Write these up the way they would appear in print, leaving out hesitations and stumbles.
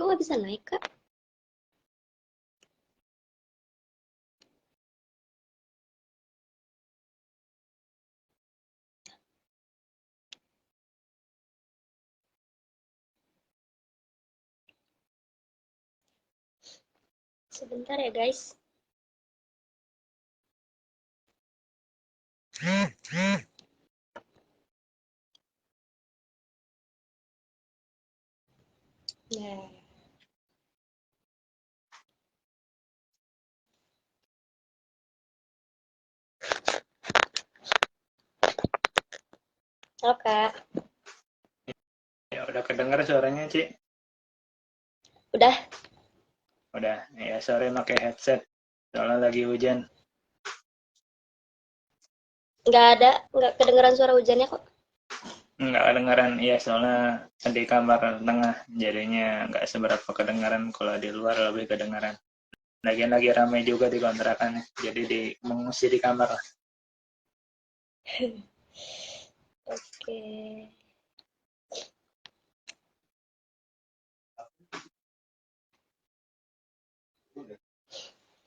Kok nggak bisa naik, Kak? Sebentar ya, guys. Nah, halo, Kak. Ya udah kedenger suaranya, Ci? Udah? Udah. Ya sore pakai headset. Soalnya lagi hujan. Nggak kedengeran suara hujannya kok. Nggak kedengeran. Iya, soalnya di kamar tengah. Jadinya nggak seberapa kedengeran. Kalau di luar lebih kedengeran. Lagian lagi ramai juga di kontrakannya. Jadi mengungsi di kamar lah. Oke.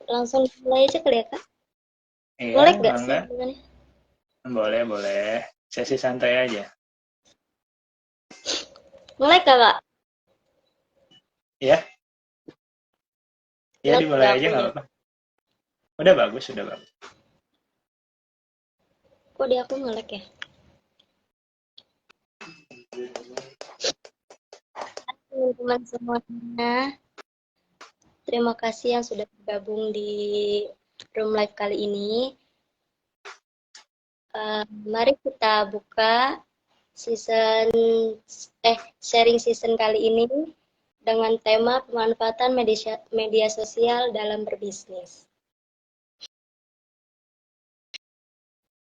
Langsung mulai aja kali ya, Kak? Iya, Nge-lag nggak sih mangga. hubungannya? Boleh, boleh. Sesi santai aja. Nge-lag nggak, Kak? Ya, ya Lag dimulai nggak aja nggak akunya? apa-apa. Udah bagus, udah bagus. Kok di aku nge-lag ya? Teman-teman semuanya, terima kasih yang sudah bergabung di room live kali ini. Mari kita buka season sharing season kali ini dengan tema pemanfaatan media sosial dalam berbisnis.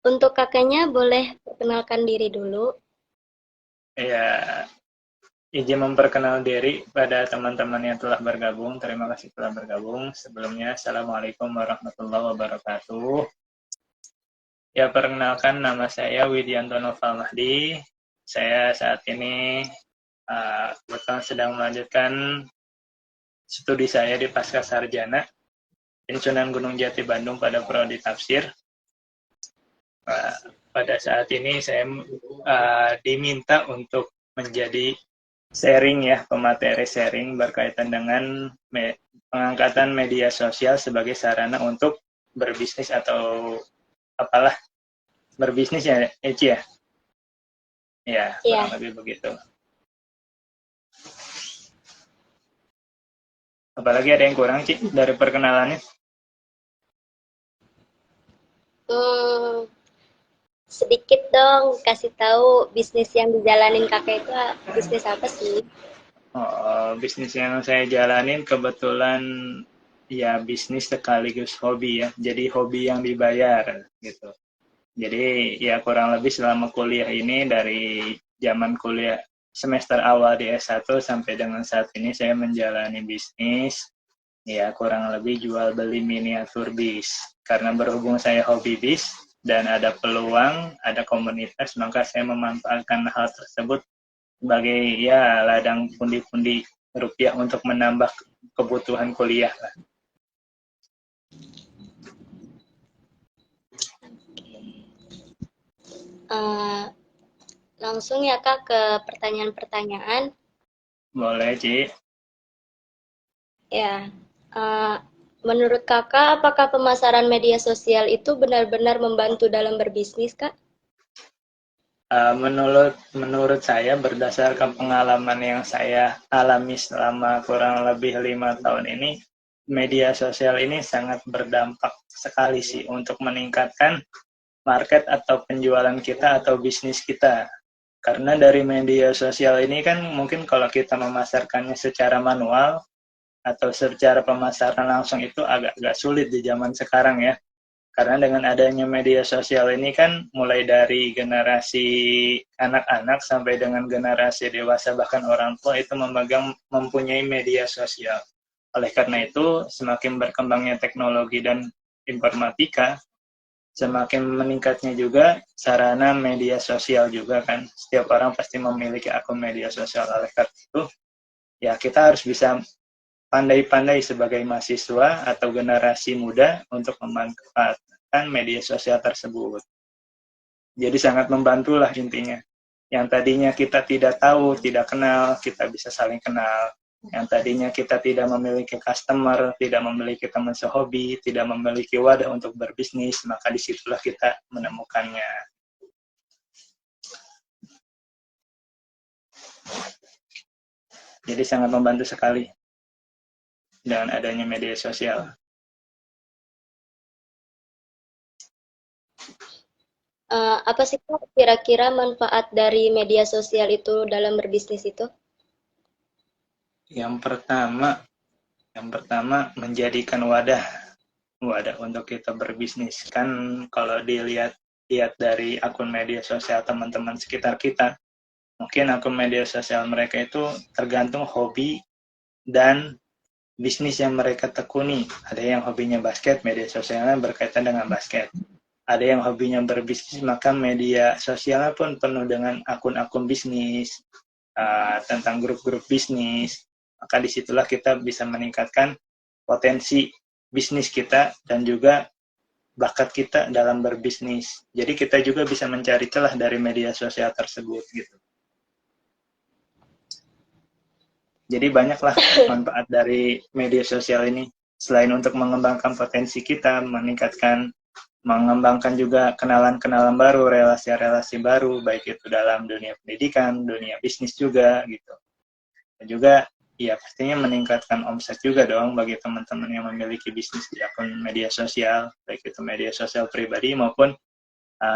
Untuk kakaknya boleh perkenalkan diri dulu. Ya, izin memperkenal diri pada teman-teman yang telah bergabung. Terima kasih telah bergabung. Sebelumnya, Assalamualaikum warahmatullahi wabarakatuh. Ya, perkenalkan nama saya Widiantono Falmahdi. Saya saat ini kebetulan sedang melanjutkan studi saya di Pasca Sarjana di Sunan Gunung Jati Bandung pada prodi tafsir. Pada saat ini saya diminta untuk menjadi sharing ya, pemateri sharing berkaitan dengan pengangkatan media sosial sebagai sarana untuk berbisnis atau apalah berbisnis ya, Eci ya? Ya, kurang Ya, lebih begitu. Apalagi ada yang kurang, Ci, dari perkenalannya? hmm, sedikit dong kasih tahu bisnis yang dijalanin kakak itu bisnis apa sih? Oh, bisnis yang saya jalanin kebetulan ya bisnis sekaligus hobi ya. Jadi hobi yang dibayar gitu. Jadi ya kurang lebih selama kuliah ini dari zaman kuliah semester awal di S1 sampai dengan saat ini saya menjalani bisnis ya kurang lebih jual beli miniatur bis. Karena berhubung saya hobi bis dan ada peluang, ada komunitas, maka saya memanfaatkan hal tersebut sebagai ya ladang pundi-pundi rupiah untuk menambah kebutuhan kuliah lah. Uh, Langsung ya kak ke pertanyaan-pertanyaan. Boleh, Ci. Ya, uh, menurut kakak apakah pemasaran media sosial itu benar-benar membantu dalam berbisnis kak? Menurut saya berdasarkan pengalaman yang saya alami selama kurang lebih 5 tahun ini, media sosial ini sangat berdampak sekali sih untuk meningkatkan market atau penjualan kita atau bisnis kita. Karena dari media sosial ini kan mungkin kalau kita memasarkannya secara manual atau secara pemasaran langsung itu agak sulit di zaman sekarang ya. Karena dengan adanya media sosial ini kan mulai dari generasi anak-anak sampai dengan generasi dewasa bahkan orang tua itu mempunyai media sosial. Oleh karena itu, semakin berkembangnya teknologi dan informatika, semakin meningkatnya juga sarana media sosial juga kan. Setiap orang pasti memiliki akun media sosial. Oleh karena itu, Ya, kita harus bisa pandai-pandai sebagai mahasiswa atau generasi muda untuk memanfaatkan media sosial tersebut. Jadi sangat membantu lah intinya. Yang tadinya kita tidak tahu, tidak kenal, kita bisa saling kenal. Yang tadinya kita tidak memiliki customer, tidak memiliki teman sehobi, tidak memiliki wadah untuk berbisnis, maka disitulah kita menemukannya. Jadi sangat membantu sekali dengan adanya media sosial. Apa sih Kak kira-kira manfaat dari media sosial itu dalam berbisnis itu? Yang pertama menjadikan wadah untuk kita berbisnis. Kan kalau dilihat dari akun media sosial teman-teman sekitar kita, mungkin akun media sosial mereka itu tergantung hobi dan bisnis yang mereka tekuni. Ada yang hobinya basket, media sosialnya berkaitan dengan basket. Ada yang hobinya berbisnis, maka media sosialnya pun penuh dengan akun-akun bisnis, tentang grup-grup bisnis. Maka disitulah kita bisa meningkatkan potensi bisnis kita dan juga bakat kita dalam berbisnis. Jadi kita juga bisa mencari celah dari media sosial tersebut gitu. Jadi banyaklah manfaat dari media sosial ini. Selain untuk mengembangkan potensi kita, mengembangkan juga kenalan-kenalan baru, relasi-relasi baru, baik itu dalam dunia pendidikan, dunia bisnis juga gitu. Dan juga ya pastinya meningkatkan omset juga dong bagi teman-teman yang memiliki bisnis di akun media sosial, baik itu media sosial pribadi maupun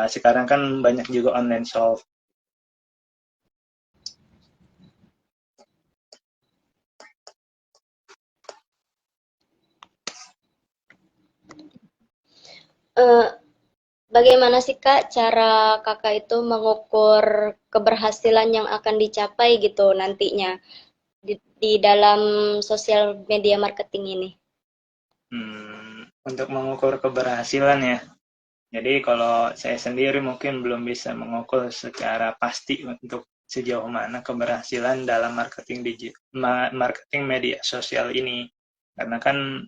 sekarang kan banyak juga online shop. Bagaimana sih Kak cara Kakak itu mengukur keberhasilan yang akan dicapai gitu nantinya di dalam sosial media marketing ini? Untuk mengukur keberhasilan ya. Jadi kalau saya sendiri mungkin belum bisa mengukur secara pasti untuk sejauh mana keberhasilan dalam marketing media sosial ini. Karena kan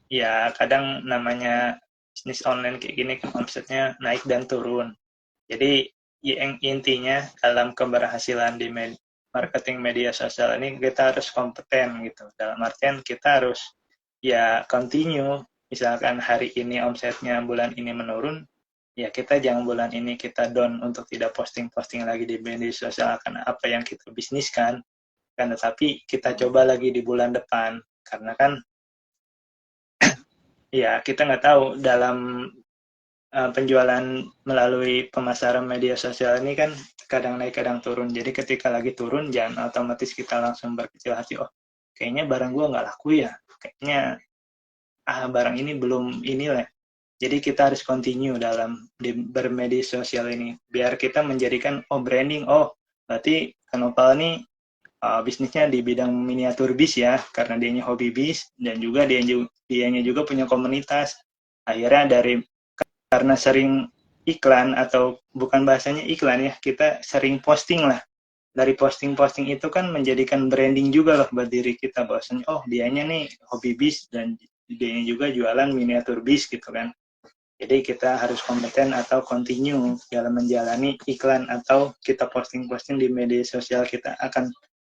ya kadang namanya bisnis online kayak gini kan omsetnya naik dan turun. Jadi yang intinya dalam keberhasilan di marketing media sosial ini kita harus kompeten gitu. Dalam artian kita harus ya continue. Misalkan hari ini omsetnya bulan ini menurun, ya kita jangan bulan ini kita down untuk tidak posting-posting lagi di media sosial akan apa yang kita bisniskan, kan tetapi kita coba lagi di bulan depan. Karena kan ya kita nggak tahu dalam penjualan melalui pemasaran media sosial ini kan kadang naik kadang turun. Jadi ketika lagi turun jangan otomatis kita langsung berkecil hati, oh kayaknya barang gua nggak laku ya, kayaknya barang ini belum inilah. Jadi kita harus continue dalam bermedia sosial ini biar kita menjadikan branding, berarti Kanopal ini bisnisnya di bidang miniatur bis ya, karena dianya hobi bis dan juga dianya juga punya komunitas. Akhirnya karena sering iklan atau bukan bahasanya iklan ya, kita sering posting lah. Dari posting-posting itu kan menjadikan branding juga loh buat diri kita, bahwasanya dianya nih hobi bis dan dianya juga jualan miniatur bis gitu kan. Jadi kita harus kompeten atau continue dalam menjalani iklan atau kita posting-posting di media sosial kita akan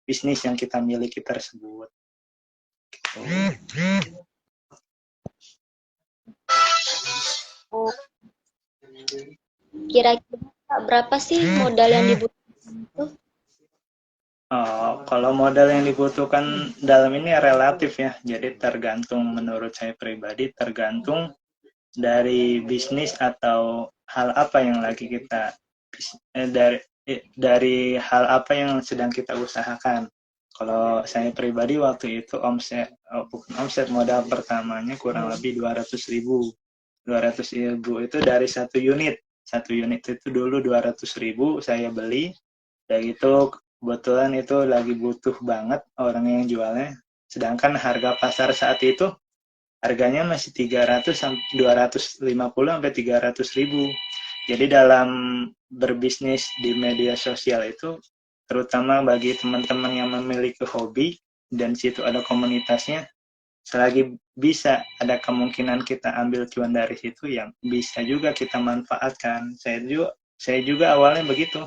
bisnis yang kita miliki tersebut. Kira-kira berapa sih modal yang dibutuhkan itu? Kalau modal yang dibutuhkan dalam ini relatif ya, jadi tergantung menurut saya pribadi, tergantung dari bisnis atau hal apa yang lagi kita dari hal apa yang sedang kita usahakan. Kalau saya pribadi waktu itu bukan omset, modal pertamanya kurang lebih 200.000. 200.000 itu dari satu unit. Satu unit itu dulu 200.000 saya beli. Dan itu kebetulan itu lagi butuh banget orang yang jualnya. Sedangkan harga pasar saat itu harganya masih 250 sampai 300.000. Jadi dalam berbisnis di media sosial itu, terutama bagi teman-teman yang memiliki hobi dan situ ada komunitasnya, selagi bisa ada kemungkinan kita ambil cuan dari situ, yang bisa juga kita manfaatkan. Saya juga awalnya begitu.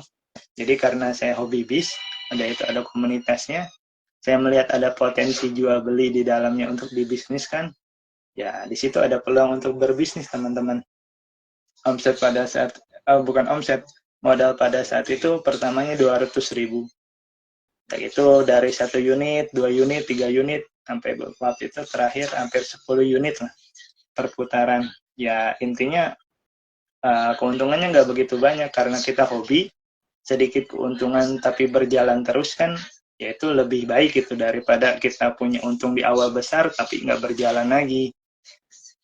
Jadi karena saya hobi bis, ada komunitasnya, saya melihat ada potensi jual beli di dalamnya untuk dibisniskan, ya di situ ada peluang untuk berbisnis, teman-teman. Omset pada saat, bukan omset, modal pada saat itu pertamanya 200.000. Kayak itu dari 1 unit, 2 unit, 3 unit, sampai waktu itu terakhir hampir 10 unit lah perputaran. Ya intinya keuntungannya nggak begitu banyak karena kita hobi, sedikit keuntungan tapi berjalan terus kan, yaitu lebih baik itu daripada kita punya untung di awal besar tapi nggak berjalan lagi.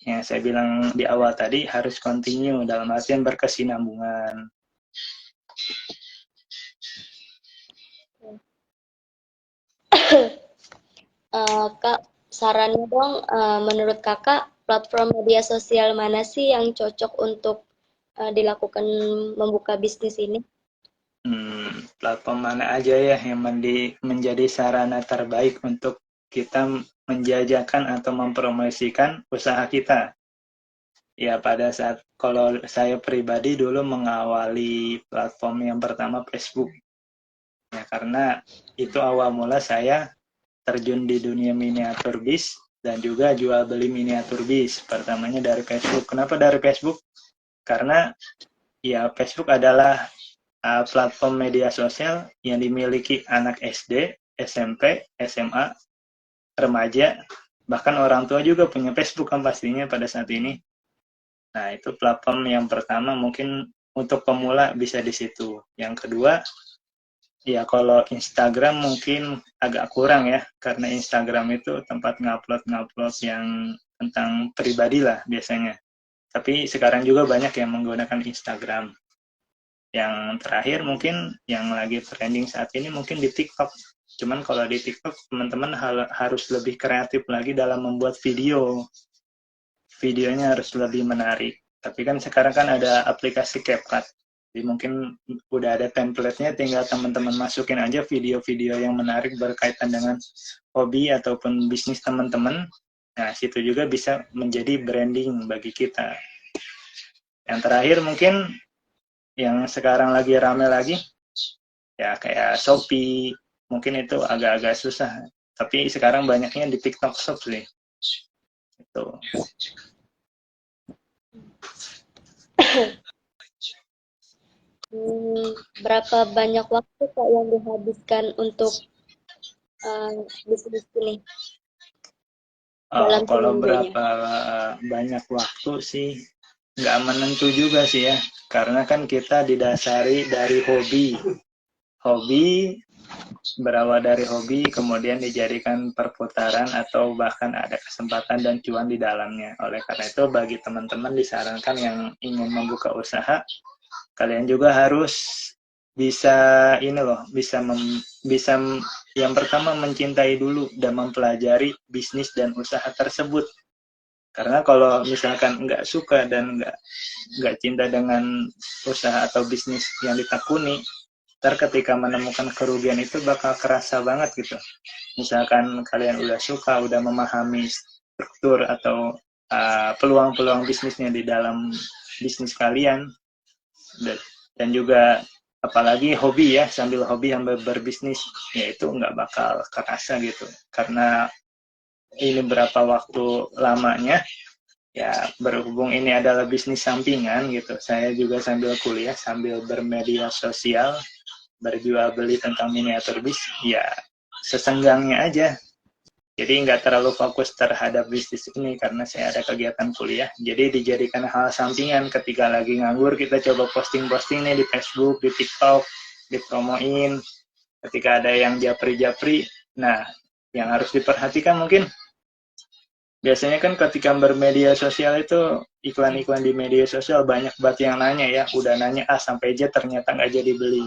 Yang saya bilang di awal tadi, harus continue dalam artian berkesinambungan. Kak, sarannya dong, menurut kakak platform media sosial mana sih yang cocok untuk dilakukan membuka bisnis ini? Platform mana aja ya yang menjadi sarana terbaik untuk kita menjajakan atau mempromosikan usaha kita. Ya pada saat, kalau saya pribadi dulu mengawali platform yang pertama Facebook. Ya karena itu awal mula saya terjun di dunia miniatur bis dan juga jual beli miniatur bis. Pertamanya dari Facebook. Kenapa dari Facebook? Karena ya Facebook adalah platform media sosial yang dimiliki anak SD, SMP, SMA, remaja, bahkan orang tua juga punya Facebook kan pastinya pada saat ini. Nah, itu platform yang pertama mungkin untuk pemula bisa di situ. Yang kedua, ya kalau Instagram mungkin agak kurang ya, karena Instagram itu tempat ngupload yang tentang pribadi lah biasanya. Tapi sekarang juga banyak yang menggunakan Instagram. Yang terakhir mungkin yang lagi trending saat ini mungkin di TikTok. Cuman kalau di TikTok teman-teman harus lebih kreatif lagi dalam membuat video. Videonya harus lebih menarik. Tapi kan sekarang kan ada aplikasi CapCut. Jadi mungkin udah ada template-nya, tinggal teman-teman masukin aja video-video yang menarik berkaitan dengan hobi ataupun bisnis teman-teman. Nah, situ juga bisa menjadi branding bagi kita. Yang terakhir mungkin yang sekarang lagi rame lagi, ya kayak Shopee, mungkin itu agak-agak susah. Tapi sekarang banyaknya di TikTok Shop sih. Itu. Berapa banyak waktu Kak yang dihabiskan untuk bisnis ini dalam Kalau seminggunya? berapa banyak waktu sih nggak menentu juga sih ya, karena kan kita didasari dari hobi. Hobi berawal dari hobi, kemudian dijadikan perputaran atau bahkan ada kesempatan dan cuan di dalamnya. Oleh karena itu, bagi teman-teman disarankan yang ingin membuka usaha, kalian juga harus bisa ini loh, bisa yang pertama mencintai dulu dan mempelajari bisnis dan usaha tersebut. Karena kalau misalkan nggak suka dan nggak cinta dengan usaha atau bisnis yang ditekuni, ntar ketika menemukan kerugian itu bakal kerasa banget gitu. Misalkan kalian udah suka, udah memahami struktur atau peluang-peluang bisnisnya di dalam bisnis kalian, dan juga apalagi hobi ya, sambil hobi sambil berbisnis, ya itu nggak bakal kerasa gitu. Karena ini berapa waktu lamanya, ya berhubung ini adalah bisnis sampingan gitu, saya juga sambil kuliah, sambil bermedia sosial, berjual beli tentang miniatur bis, ya sesenggangnya aja. Jadi nggak terlalu fokus terhadap bisnis ini karena saya ada kegiatan kuliah. Jadi dijadikan hal sampingan ketika lagi nganggur, kita coba posting-posting nih di Facebook, di TikTok, dipromoin. Ketika ada yang japri-japri, nah yang harus diperhatikan mungkin biasanya kan ketika bermedia sosial itu iklan-iklan di media sosial banyak banget yang nanya ya, udah nanya A sampai Z ternyata nggak jadi beli.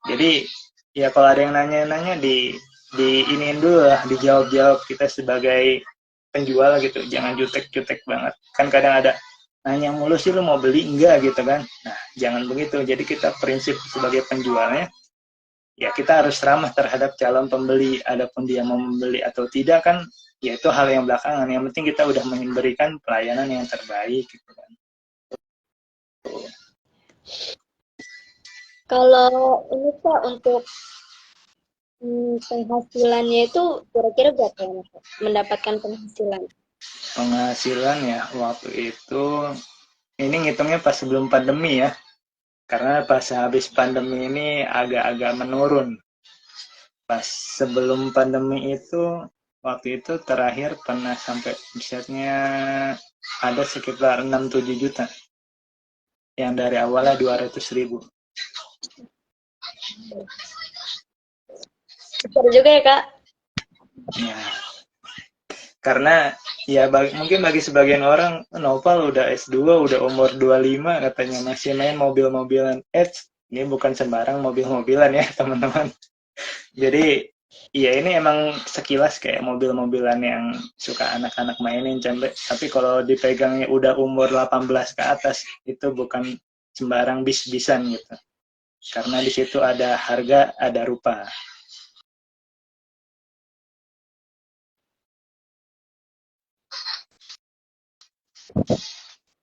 Jadi ya kalau ada yang nanya-nanya iniin dulu lah, dijawab-jawab, kita sebagai penjual gitu, jangan jutek-jutek banget. Kan kadang ada nanya mulu sih, lu mau beli enggak gitu kan. Nah, jangan begitu. Jadi kita prinsip sebagai penjualnya, ya kita harus ramah terhadap calon pembeli. Adapun dia mau membeli atau tidak kan, ya itu hal yang belakangan. Yang penting kita udah memberikan pelayanan yang terbaik gitu kan. Kalau ini Kak, untuk penghasilannya itu kira-kira berapa ya Kak? Mendapatkan penghasilan? Penghasilan ya waktu itu, ini ngitungnya pas sebelum pandemi ya, karena pas habis pandemi ini agak-agak menurun. Pas sebelum pandemi itu, waktu itu terakhir pernah sampai misalnya ada sekitar 6-7 juta, yang dari awalnya 200.000. Besar juga ya Kak? Ya, karena ya mungkin bagi sebagian orang, Nopal udah S2, udah umur 25, katanya masih main mobil-mobilan. Ini bukan sembarang mobil-mobilan ya teman-teman. Jadi ya ini emang sekilas kayak mobil-mobilan yang suka anak-anak mainin cembe. Tapi kalau dipegangnya udah umur 18 ke atas, itu bukan sembarang bis-bisan gitu. Karena di situ ada harga, ada rupa.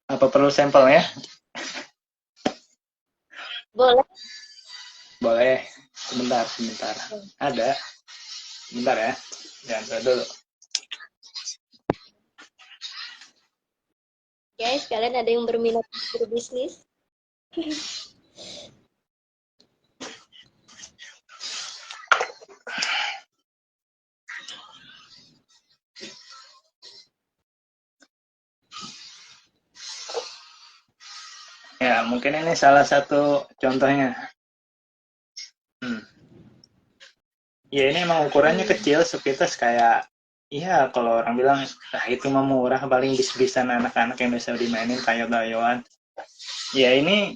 Apa perlu sampelnya? Boleh. Boleh. Sebentar. Ada. Sebentar ya. Jangan dulu. Guys, kalian ada yang berminat berbisnis? Ya, mungkin ini salah satu contohnya. Ya ini emang ukurannya kecil, sekitas kayak, iya kalau orang bilang, nah itu mah murah, paling bis-bisan anak-anak yang bisa dimainin tayo-tayoan. Ya ini,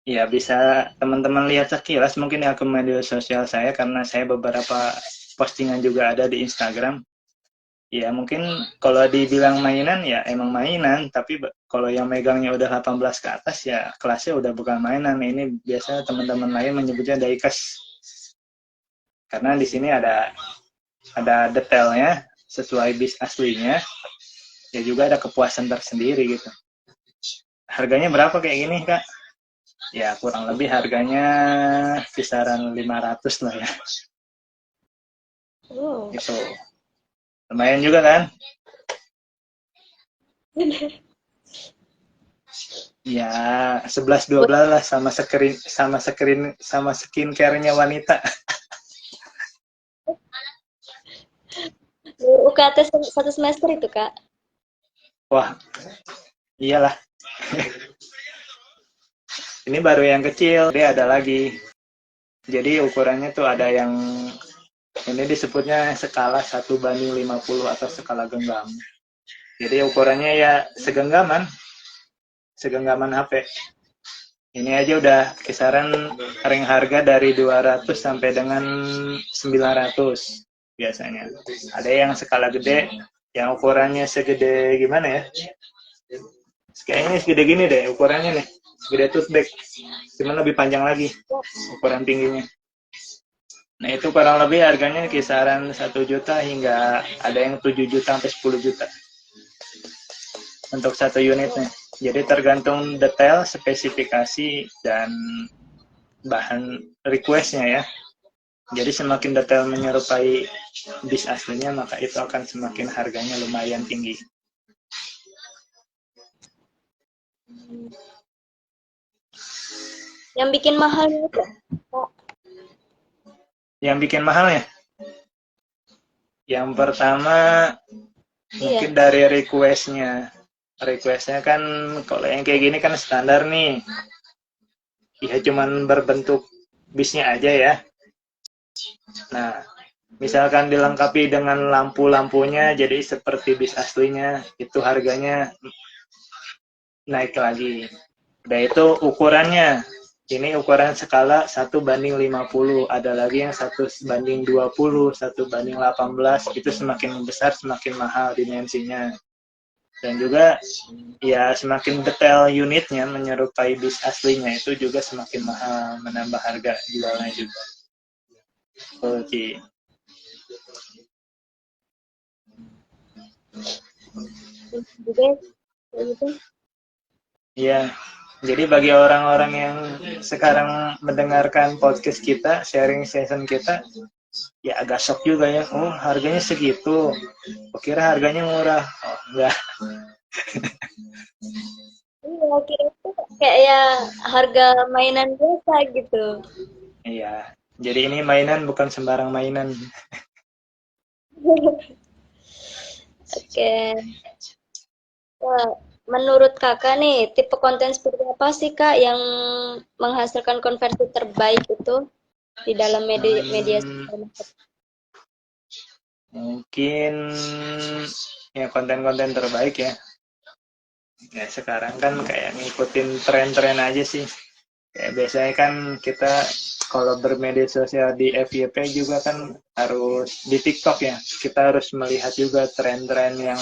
ya bisa teman-teman lihat sekilas mungkin di akun media sosial saya, karena saya beberapa postingan juga ada di Instagram. Ya mungkin kalau dibilang mainan, ya emang mainan, tapi kalau yang megangnya udah 18 ke atas, ya kelasnya udah bukan mainan. Ini biasanya teman-teman lain menyebutnya diecast. Karena di sini ada detailnya sesuai bis aslinya, ya juga ada kepuasan tersendiri gitu. Harganya berapa kayak gini Kak? Ya kurang lebih harganya kisaran 500 lah ya. Itu lumayan juga kan? Ya 11-12 lah, sama skincare-nya wanita. UKT 1 semester itu Kak? Wah, iyalah. Ini baru yang kecil, dia ada lagi. Jadi ukurannya tuh ada yang, ini disebutnya skala 1:50 atau skala genggam. Jadi ukurannya ya segenggaman HP. Ini aja udah kisaran ring harga dari 200 sampai dengan 900 biasanya. Ada yang skala gede, yang ukurannya segede gimana ya? Kayaknya ini segede gini deh ukurannya nih, segede tote bag. Cuman lebih panjang lagi ukuran tingginya. Nah itu kurang lebih harganya kisaran 1 juta hingga ada yang 7 juta sampai 10 juta untuk satu unitnya. Jadi tergantung detail, spesifikasi, dan bahan requestnya ya. Jadi semakin detail menyerupai bis aslinya, maka itu akan semakin harganya lumayan tinggi. Yang bikin mahal itu? Yang bikin mahalnya? Yang pertama mungkin dari requestnya. Requestnya kan kalau yang kayak gini kan standar nih. Ya cuman berbentuk bisnya aja ya. Nah, misalkan dilengkapi dengan lampu-lampunya jadi seperti bis aslinya, itu harganya naik lagi. Udah itu ukurannya. Ini ukuran skala 1:50. Ada lagi yang 1:20, 1:18. Itu semakin besar semakin mahal dimensinya. Dan juga ya semakin detail unitnya menyerupai bis aslinya, itu juga semakin mahal, menambah harga jualnya juga. Oke. Juga kayak gitu. Iya. Jadi bagi orang-orang yang sekarang mendengarkan podcast kita, sharing session kita, ya agak shock juga ya. Oh, harganya segitu. Kira harganya murah. Oh, enggak. Iya, kira itu kayak ya harga mainan biasa gitu. Iya. Jadi ini mainan bukan sembarang mainan. Oke. Wah, menurut kakak nih, tipe konten seperti apa sih kak yang menghasilkan konversi terbaik itu di dalam media media Hmm, sosial? mungkin ya konten-konten terbaik ya. Ya sekarang kan kayak ngikutin tren-tren aja sih. Kayak biasanya kan kita kalau bermedia sosial di FYP juga kan harus di TikTok ya. Kita harus melihat juga tren-tren yang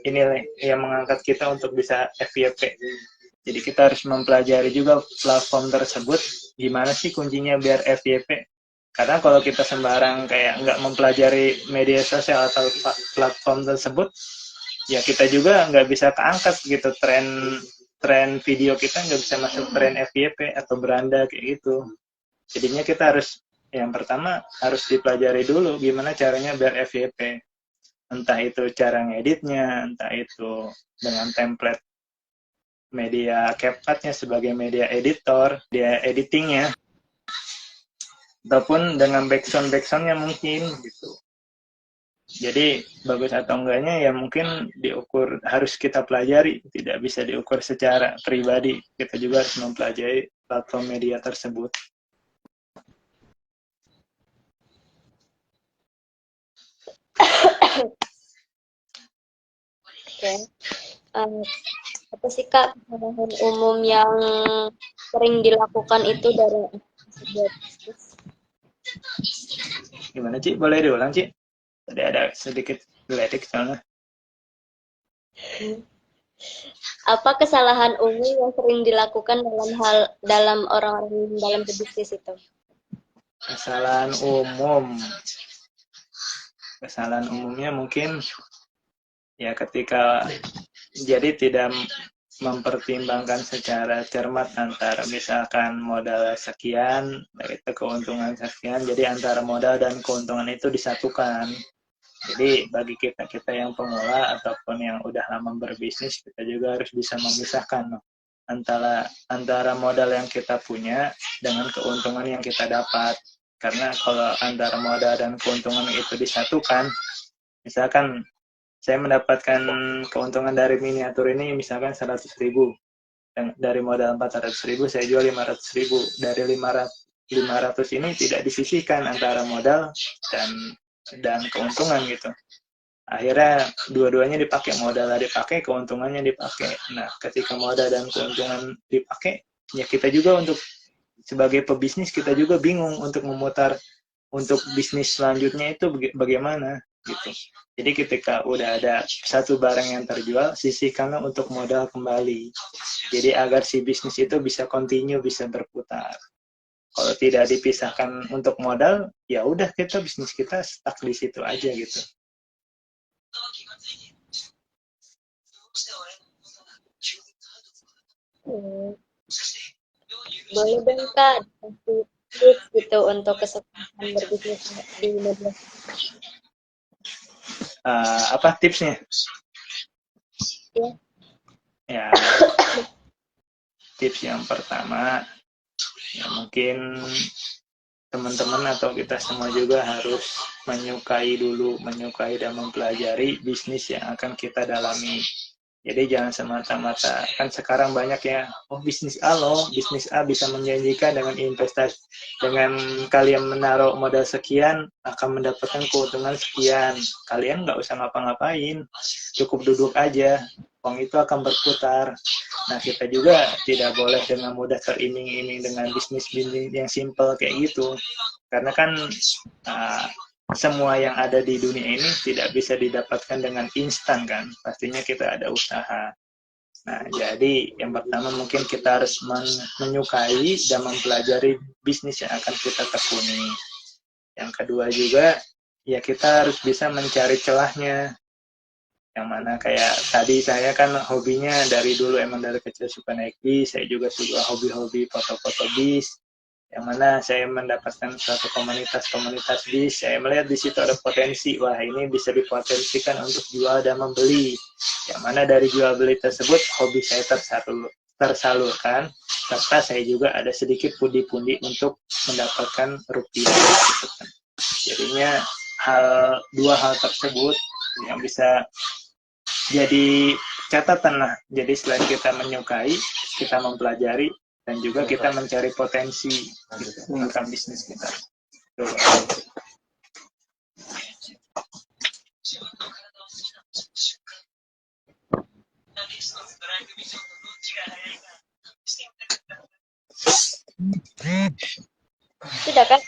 ini yang mengangkat kita untuk bisa FYP. Jadi kita harus mempelajari juga platform tersebut gimana sih kuncinya biar FYP. Karena kalau kita sembarang kayak nggak mempelajari media sosial atau platform tersebut, ya kita juga nggak bisa keangkat gitu tren video kita nggak bisa masuk tren FYP atau beranda kayak gitu. Jadinya kita harus yang pertama harus dipelajari dulu gimana caranya biar FYP. Entah itu cara ngeditnya, entah itu dengan template media CapCut-nya sebagai media editor, dia editingnya, ataupun dengan backsound-backsoundnya mungkin gitu. Jadi bagus atau enggaknya ya mungkin diukur harus kita pelajari, tidak bisa diukur secara pribadi. Kita juga harus mempelajari platform media tersebut. Oke. Um, apa sih kak kesalahan umum yang sering dilakukan itu dari sebuah bisnis? Gimana Ci? Boleh diulang Ci? Tadi ada sedikit geledik soalnya. Apa kesalahan umum yang sering dilakukan dalam orang-orang dalam berbisnis itu? Kesalahan umum. Kesalahan umumnya mungkin ya ketika jadi tidak mempertimbangkan secara cermat antara misalkan modal sekian, itu keuntungan sekian, jadi antara modal dan keuntungan itu disatukan. Jadi bagi kita-kita yang pemula ataupun yang udah lama berbisnis, kita juga harus bisa memisahkan antara modal yang kita punya dengan keuntungan yang kita dapat. Karena kalau antara modal dan keuntungan itu disatukan, misalkan saya mendapatkan keuntungan dari miniatur ini misalkan 100.000, dari modal 400.000 saya jual 500.000, dari 500 ini tidak disisihkan antara modal dan keuntungan gitu. Akhirnya dua-duanya dipakai, modalnya dipakai, keuntungannya dipakai. Nah ketika modal dan keuntungan dipakai, ya kita juga untuk sebagai pebisnis kita juga bingung untuk memutar untuk bisnis selanjutnya itu bagaimana gitu. Jadi ketika udah ada satu barang yang terjual, sisihkanlah untuk modal kembali. Jadi agar si bisnis itu bisa continue, bisa berputar. Kalau tidak dipisahkan untuk modal, ya udah kita bisnis kita stuck di situ aja gitu. Hmm. Boleh dong kak kasih tips gitu untuk kesuksesan berbisnis di media Apa tipsnya? sosial? Ya, tips yang pertama, ya mungkin teman-teman atau kita semua juga harus menyukai dan mempelajari bisnis yang akan kita dalami. Jadi jangan semata-mata, kan sekarang banyak ya, oh bisnis A loh, bisnis A bisa menjanjikan dengan investasi, dengan kalian menaruh modal sekian, akan mendapatkan keuntungan sekian. Kalian nggak usah ngapa-ngapain, cukup duduk aja, uang itu akan berputar. Nah kita juga tidak boleh dengan mudah teriming-iming dengan bisnis yang simple kayak gitu. Karena kan semua yang ada di dunia ini tidak bisa didapatkan dengan instan kan, pastinya kita ada usaha. Nah jadi yang pertama mungkin kita harus menyukai dan mempelajari bisnis yang akan kita tekuni. Yang kedua juga, ya kita harus bisa mencari celahnya. Yang mana kayak tadi saya kan hobinya dari dulu emang dari kecil suka naik bis, saya juga suka hobi-hobi foto-foto bis. Yang mana saya mendapatkan suatu komunitas-komunitas bis, saya melihat di situ ada potensi, wah ini bisa dipotensikan untuk jual dan membeli. Yang mana dari jual beli tersebut hobi saya tersalurkan, serta saya juga ada sedikit pundi-pundi untuk mendapatkan rupiah. Gitu kan. Jadinya dua hal tersebut yang bisa jadi catatan lah. Jadi selain kita menyukai, kita mempelajari, dan juga kita mencari potensi gitu, tentang bisnis kita. Tuh. Sudah kan?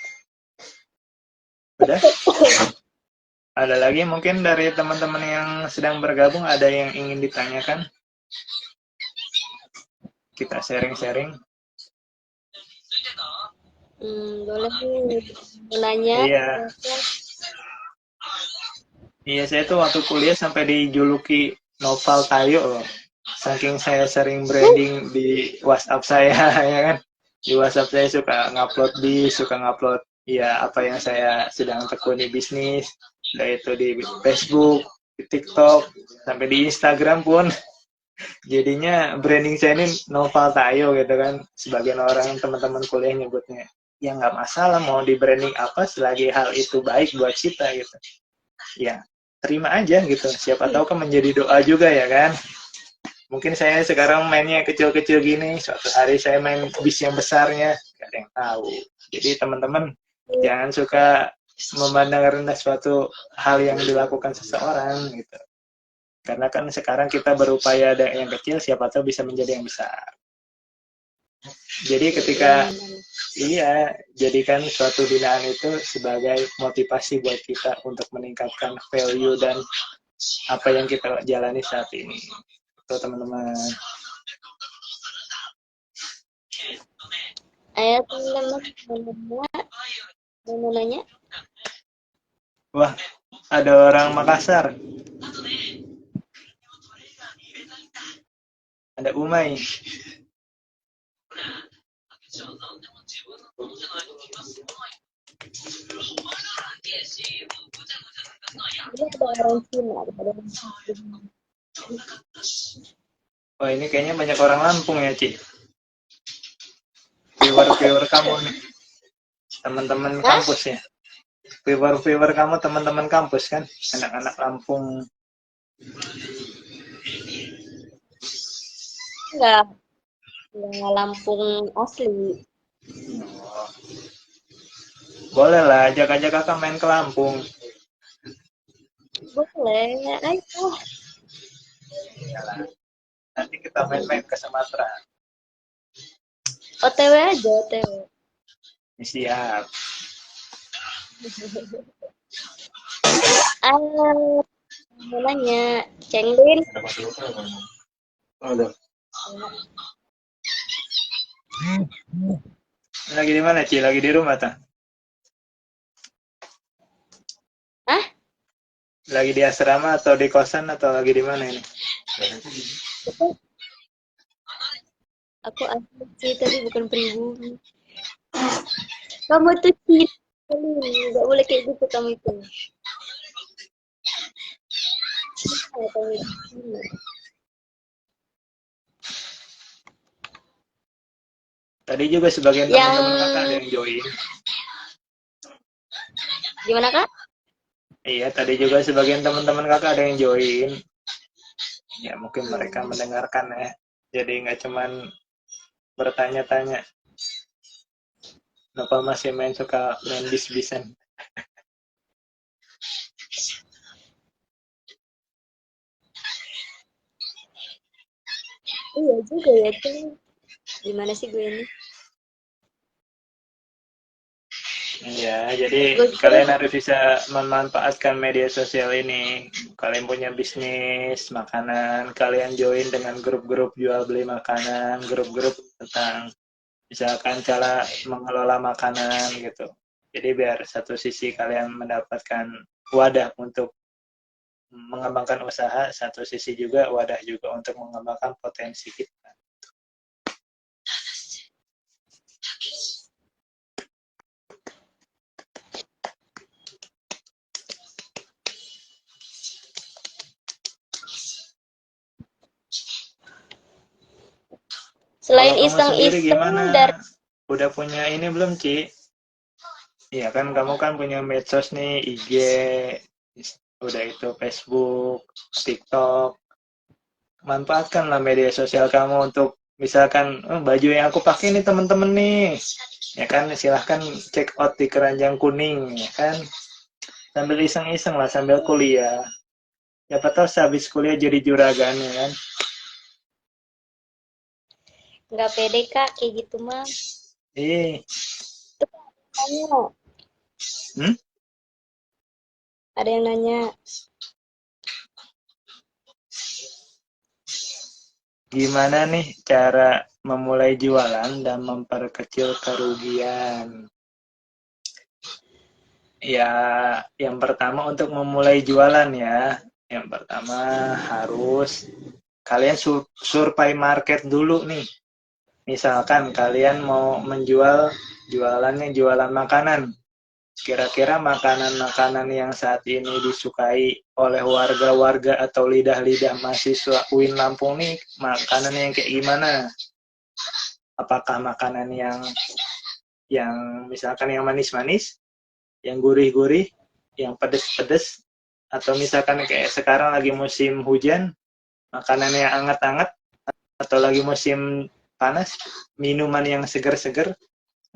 Udah? Ada lagi mungkin dari teman-teman yang sedang bergabung, ada yang ingin ditanyakan? Kita sharing-sharing. Boleh nih nanya. Iya. Iya, saya tuh waktu kuliah sampai dijuluki Noval Tayo loh. Saking saya sering branding di WhatsApp saya, ya kan. Di WhatsApp saya suka ngupload ya apa yang saya sedang tekuni bisnis, yaitu di Facebook, di TikTok, sampai di Instagram pun. Jadinya branding saya ini Noval Tayo gitu kan. Sebagian orang teman-teman kuliah nyebutnya, ya nggak masalah mau di branding apa selagi hal itu baik buat kita gitu. Ya, terima aja gitu. Siapa tahu kan menjadi doa juga ya kan. Mungkin saya sekarang mainnya kecil-kecil gini, suatu hari saya main bis yang besarnya, gak ada yang tahu. Jadi teman-teman jangan suka memandang rendah suatu hal yang dilakukan seseorang gitu. Karena kan sekarang kita berupaya ada yang kecil, siapa tahu bisa menjadi yang besar. Jadi ketika jadikan suatu hinaan itu sebagai motivasi buat kita untuk meningkatkan value dan apa yang kita jalani saat ini. Itu teman-teman. Ayo teman-teman mau nanya? Wah, ada orang Makassar. Ada Umay. Ini ada orang Cina, ada orang Cina. Oh, ini kayaknya banyak orang Lampung ya, Ci. Viewer kamu nih. Teman-teman kampus ya. Viewer kamu teman-teman kampus kan? Anak-anak Lampung. Enggak Lampung asli. Oh. Boleh lah, ajak-ajak kakak main ke Lampung. Boleh, ayo. Iyalah. Nanti kita main-main ke Sumatera. OTW aja, OTW. Siap. Ayo, mau nanya, Cenglin. Ada. Lagi di mana, Ci? Lagi di rumah, tak? Hah? Lagi di asrama atau di kosan atau lagi di mana ini? Aku asli sih, tapi bukan pribumi. Kamu tuh Cina. Nggak boleh kayak gitu kamu itu. Tadi juga sebagian teman-teman kakak ada yang join. Gimana, Kak? Iya, tadi juga sebagian teman-teman kakak ada yang join. Ya, mungkin mereka mendengarkan ya. Jadi nggak cuman bertanya-tanya. Kenapa masih suka main bis-bisan? Iya juga ya, tuh. Gimana sih gue ini? Iya, jadi kalian harus bisa memanfaatkan media sosial ini. Kalian punya bisnis makanan, kalian join dengan grup-grup jual beli makanan, grup-grup tentang misalkan cara mengelola makanan gitu. Jadi biar satu sisi kalian mendapatkan wadah untuk mengembangkan usaha, satu sisi juga wadah juga untuk mengembangkan potensi kita. Selain Kalau kamu sendiri iseng-iseng gimana? dari Udah punya ini belum, Ci? Iya kan, kamu kan punya medsos nih, IG, udah itu Facebook, TikTok. Manfaatkanlah media sosial kamu untuk misalkan baju yang aku pakai nih temen-temen nih, ya kan, silahkan check out di keranjang kuning, ya kan, sambil iseng-iseng lah sambil kuliah. Siapa tahu sehabis kuliah jadi juragan, ya kan. nggak pede Kak kayak gitu mah. Ih, Tanya, hmm? ada yang nanya, Gimana nih cara memulai jualan dan memperkecil kerugian? Ya, yang pertama untuk memulai jualan ya. Yang pertama harus kalian survei market dulu nih. Misalkan kalian mau jualannya jualan makanan. Kira-kira makanan-makanan yang saat ini disukai oleh warga-warga atau lidah-lidah mahasiswa UIN Lampung nih, makanan yang kayak gimana? Apakah makanan yang misalkan yang manis-manis, yang gurih-gurih, yang pedes-pedes, atau misalkan kayak sekarang lagi musim hujan, makanan yang anget-anget, atau lagi musim panas, minuman yang seger-seger.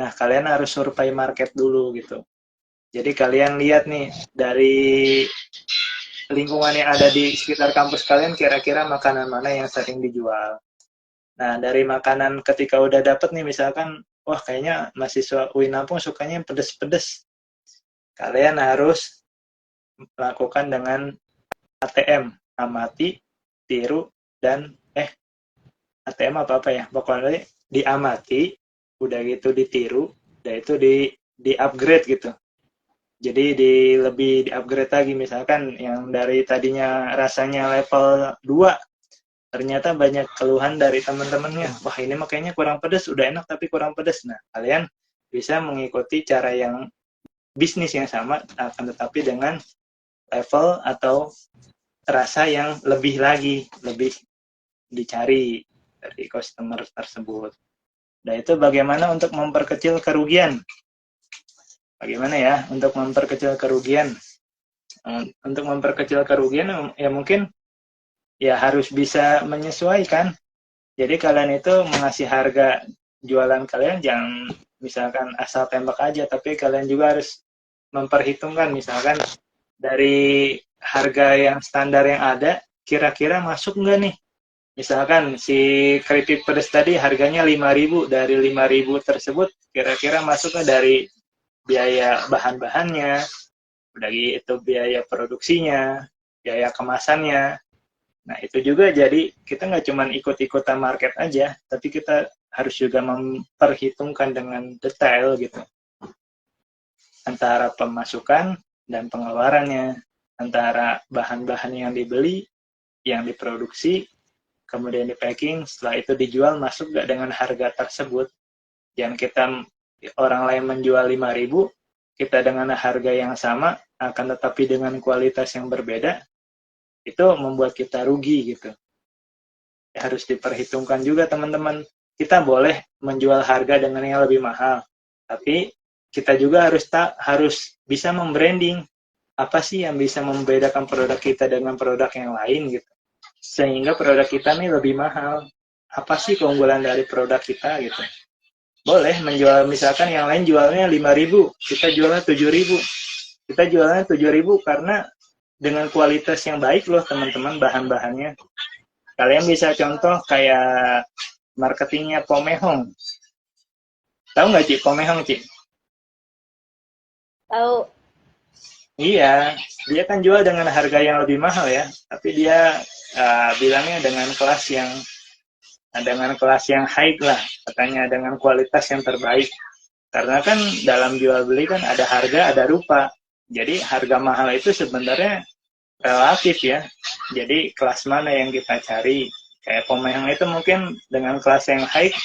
Nah, kalian harus survei market dulu gitu. Jadi kalian lihat nih dari lingkungan yang ada di sekitar kampus kalian, kira-kira makanan mana yang sering dijual. Nah, dari makanan ketika udah dapet nih, misalkan, wah kayaknya mahasiswa UIN Lampung sukanya yang pedes-pedes. Kalian harus melakukan dengan ATM, amati, tiru, dan ATM apa ya, pokoknya diamati, udah gitu ditiru, udah itu di upgrade gitu. Jadi lebih di upgrade lagi, misalkan yang dari tadinya rasanya level 2, ternyata banyak keluhan dari teman-temannya, wah ini makanya kurang pedas, udah enak tapi kurang pedas. Nah, kalian bisa mengikuti cara yang bisnis yang sama, akan tetapi dengan level atau rasa yang lebih lagi, lebih dicari dari customer tersebut. Nah, itu bagaimana untuk memperkecil kerugian? Bagaimana ya untuk memperkecil kerugian? Untuk memperkecil kerugian ya mungkin ya harus bisa menyesuaikan. Jadi kalian itu mengasih harga jualan kalian jangan misalkan asal tembak aja, tapi kalian juga harus memperhitungkan misalkan dari harga yang standar yang ada, kira-kira masuk nggak nih? Misalkan si keripik pedas tadi harganya 5.000, dari 5.000 tersebut kira-kira masuknya dari biaya bahan-bahannya, udah gitu biaya produksinya, biaya kemasannya. Nah, itu juga jadi kita nggak cuma ikut-ikutan market aja, tapi kita harus juga memperhitungkan dengan detail gitu. Antara pemasukan dan pengeluarannya, antara bahan-bahan yang dibeli, yang diproduksi, kemudian di packing, setelah itu dijual, masuk nggak dengan harga tersebut. Yang kita orang lain menjual 5.000, kita dengan harga yang sama, akan tetapi dengan kualitas yang berbeda, itu membuat kita rugi gitu. Ya, harus diperhitungkan juga teman-teman. Kita boleh menjual harga dengan yang lebih mahal, tapi kita juga harus bisa membranding apa sih yang bisa membedakan produk kita dengan produk yang lain gitu. Sehingga produk kita nih lebih mahal. Apa sih keunggulan dari produk kita gitu. Boleh menjual, misalkan yang lain jualnya 5.000, kita jualnya 7.000. Kita jualnya 7.000 karena dengan kualitas yang baik loh teman-teman bahan-bahannya. Kalian bisa contoh kayak marketingnya Pomehong. Tahu nggak Ci, Pomehong Ci? tahu. Iya, dia kan jual dengan harga yang lebih mahal ya, tapi dia bilangnya dengan kelas yang high lah, katanya dengan kualitas yang terbaik. Karena kan dalam jual beli kan ada harga, ada rupa. Jadi harga mahal itu sebenarnya relatif ya. Jadi kelas mana yang kita cari. Kayak Pomehang itu mungkin dengan kelas yang high,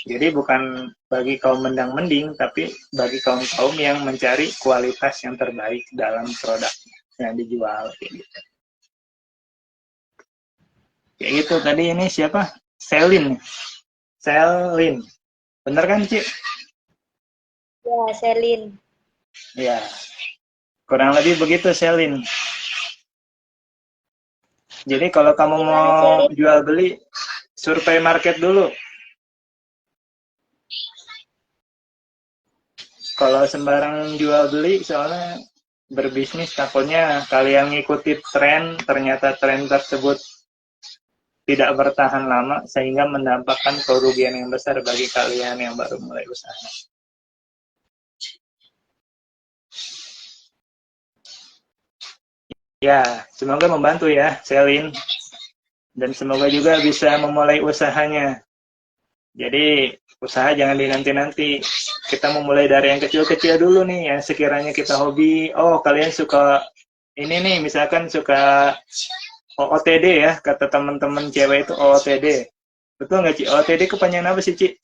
jadi bukan bagi kaum mendang-mending, tapi bagi kaum-kaum yang mencari kualitas yang terbaik dalam produk yang dijual. Kayak gitu. Kayak gitu. Tadi ini siapa? Selin. Selin. Bener kan, Ci? Ya, Selin. Ya. Kurang lebih begitu, Selin. Jadi kalau kamu mau jual beli, survei market dulu. Kalau sembarang jual beli, soalnya berbisnis takutnya kalian ngikuti tren, ternyata tren tersebut tidak bertahan lama, sehingga mendapatkan kerugian yang besar bagi kalian yang baru mulai usaha. Ya, semoga membantu ya, Selin. Dan semoga juga bisa memulai usahanya. Jadi, usaha jangan dinanti-nanti. Kita memulai dari yang kecil-kecil dulu nih, yang sekiranya kita hobi. Oh, kalian suka ini nih, misalkan suka OOTD ya, kata teman-teman cewek itu OOTD. Betul nggak, Ci? OOTD kepanjangan apa sih, Ci?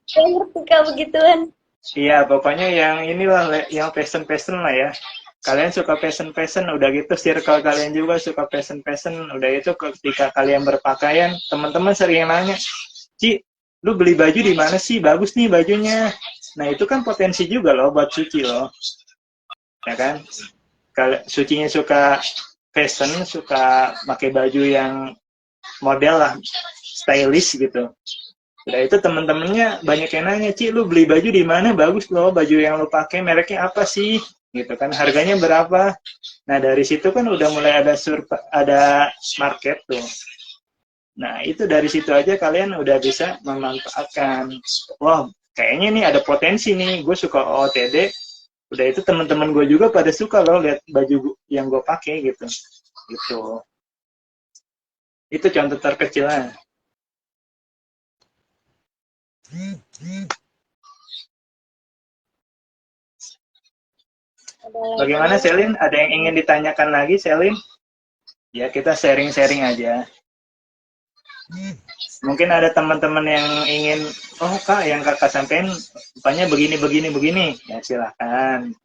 Saya ngerti Kak begituan. Iya, pokoknya yang inilah, yang passion-passion lah ya. Kalian suka passion-passion, udah gitu circle kalian juga suka passion-passion, udah itu ketika kalian berpakaian, teman-teman sering nanya, Ci, lu beli baju di mana sih? Bagus nih bajunya. Nah, itu kan potensi juga loh buat Suci loh. Ya kan? Kalau Sucinya suka fashion, suka pakai baju yang model lah, stylish gitu. Udah itu temen-temennya banyak yang nanya, Ci, lu beli baju di mana? Bagus loh, baju yang lu pakai mereknya apa sih? Gitu kan, harganya berapa? Nah, dari situ kan udah mulai ada market tuh. Nah, itu dari situ aja kalian udah bisa memanfaatkan. Wah, kayaknya nih ada potensi nih, gue suka OOTD. Udah itu teman-teman gue juga pada suka loh lihat baju yang gue pakai gitu. Gitu. Itu contoh terkecilnya. Bagaimana Selin? Ada yang ingin ditanyakan lagi Selin? Ya kita sharing-sharing aja. Mungkin ada teman-teman yang ingin, oh Kak, yang Kakak sampaikan rupanya begini. Ya silahkan.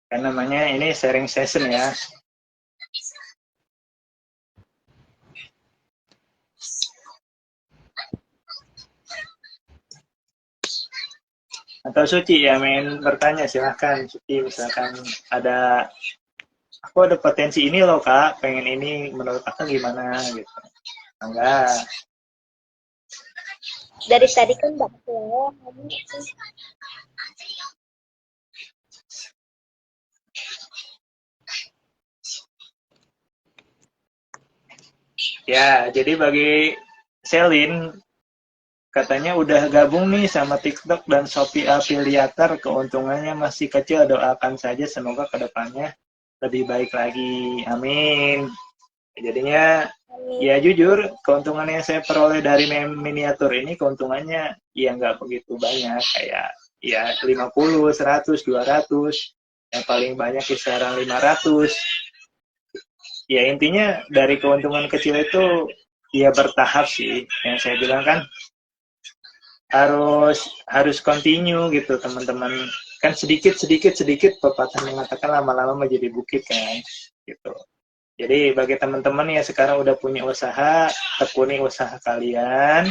Kan namanya ini sharing session ya. Atau Suci ya main bertanya, silahkan Suci, misalkan aku ada potensi ini loh Kak, pengen ini, menurut Kakak gimana gitu. Enggak. Dari tadi kan Mbak saya Ya, jadi bagi Selin, katanya udah gabung nih sama TikTok dan Shopee Affiliator, keuntungannya masih kecil, doakan saja semoga kedepannya lebih baik lagi. Amin. Jadinya ya jujur, keuntungan yang saya peroleh dari miniatur ini keuntungannya ya nggak begitu banyak, kayak ya 50, 100, 200, yang paling banyak kisaran 500. Ya intinya dari keuntungan kecil itu ya bertahap sih, yang saya bilang kan harus continue gitu teman-teman, kan sedikit pepatah mengatakan lama-lama menjadi bukit kan gitu. Jadi bagi teman-teman yang sekarang udah punya usaha, tekuni usaha kalian,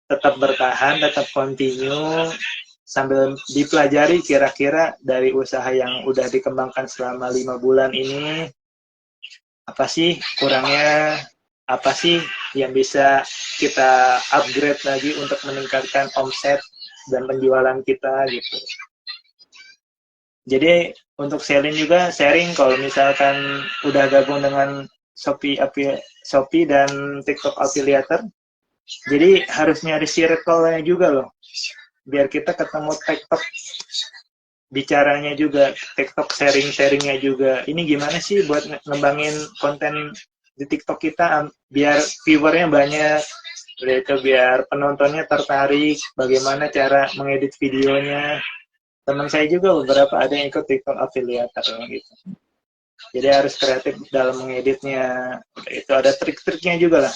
tetap bertahan, tetap continue, sambil dipelajari kira-kira dari usaha yang udah dikembangkan selama 5 bulan ini, apa sih kurangnya, apa sih yang bisa kita upgrade lagi untuk meningkatkan omset dan penjualan kita gitu. Jadi untuk Selin juga sharing kalau misalkan udah gabung dengan Shopee dan TikTok Affiliator, jadi harus nyari circle-nya juga loh, biar kita ketemu TikTok bicaranya juga, TikTok sharing-sharingnya juga. Ini gimana sih buat ngembangin konten di TikTok kita biar viewernya banyak, Udah itu biar penontonnya tertarik bagaimana cara mengedit videonya. Teman saya juga beberapa ada yang ikut TikTok afiliator gitu. Jadi harus kreatif dalam mengeditnya. Udah itu ada trik-triknya juga lah.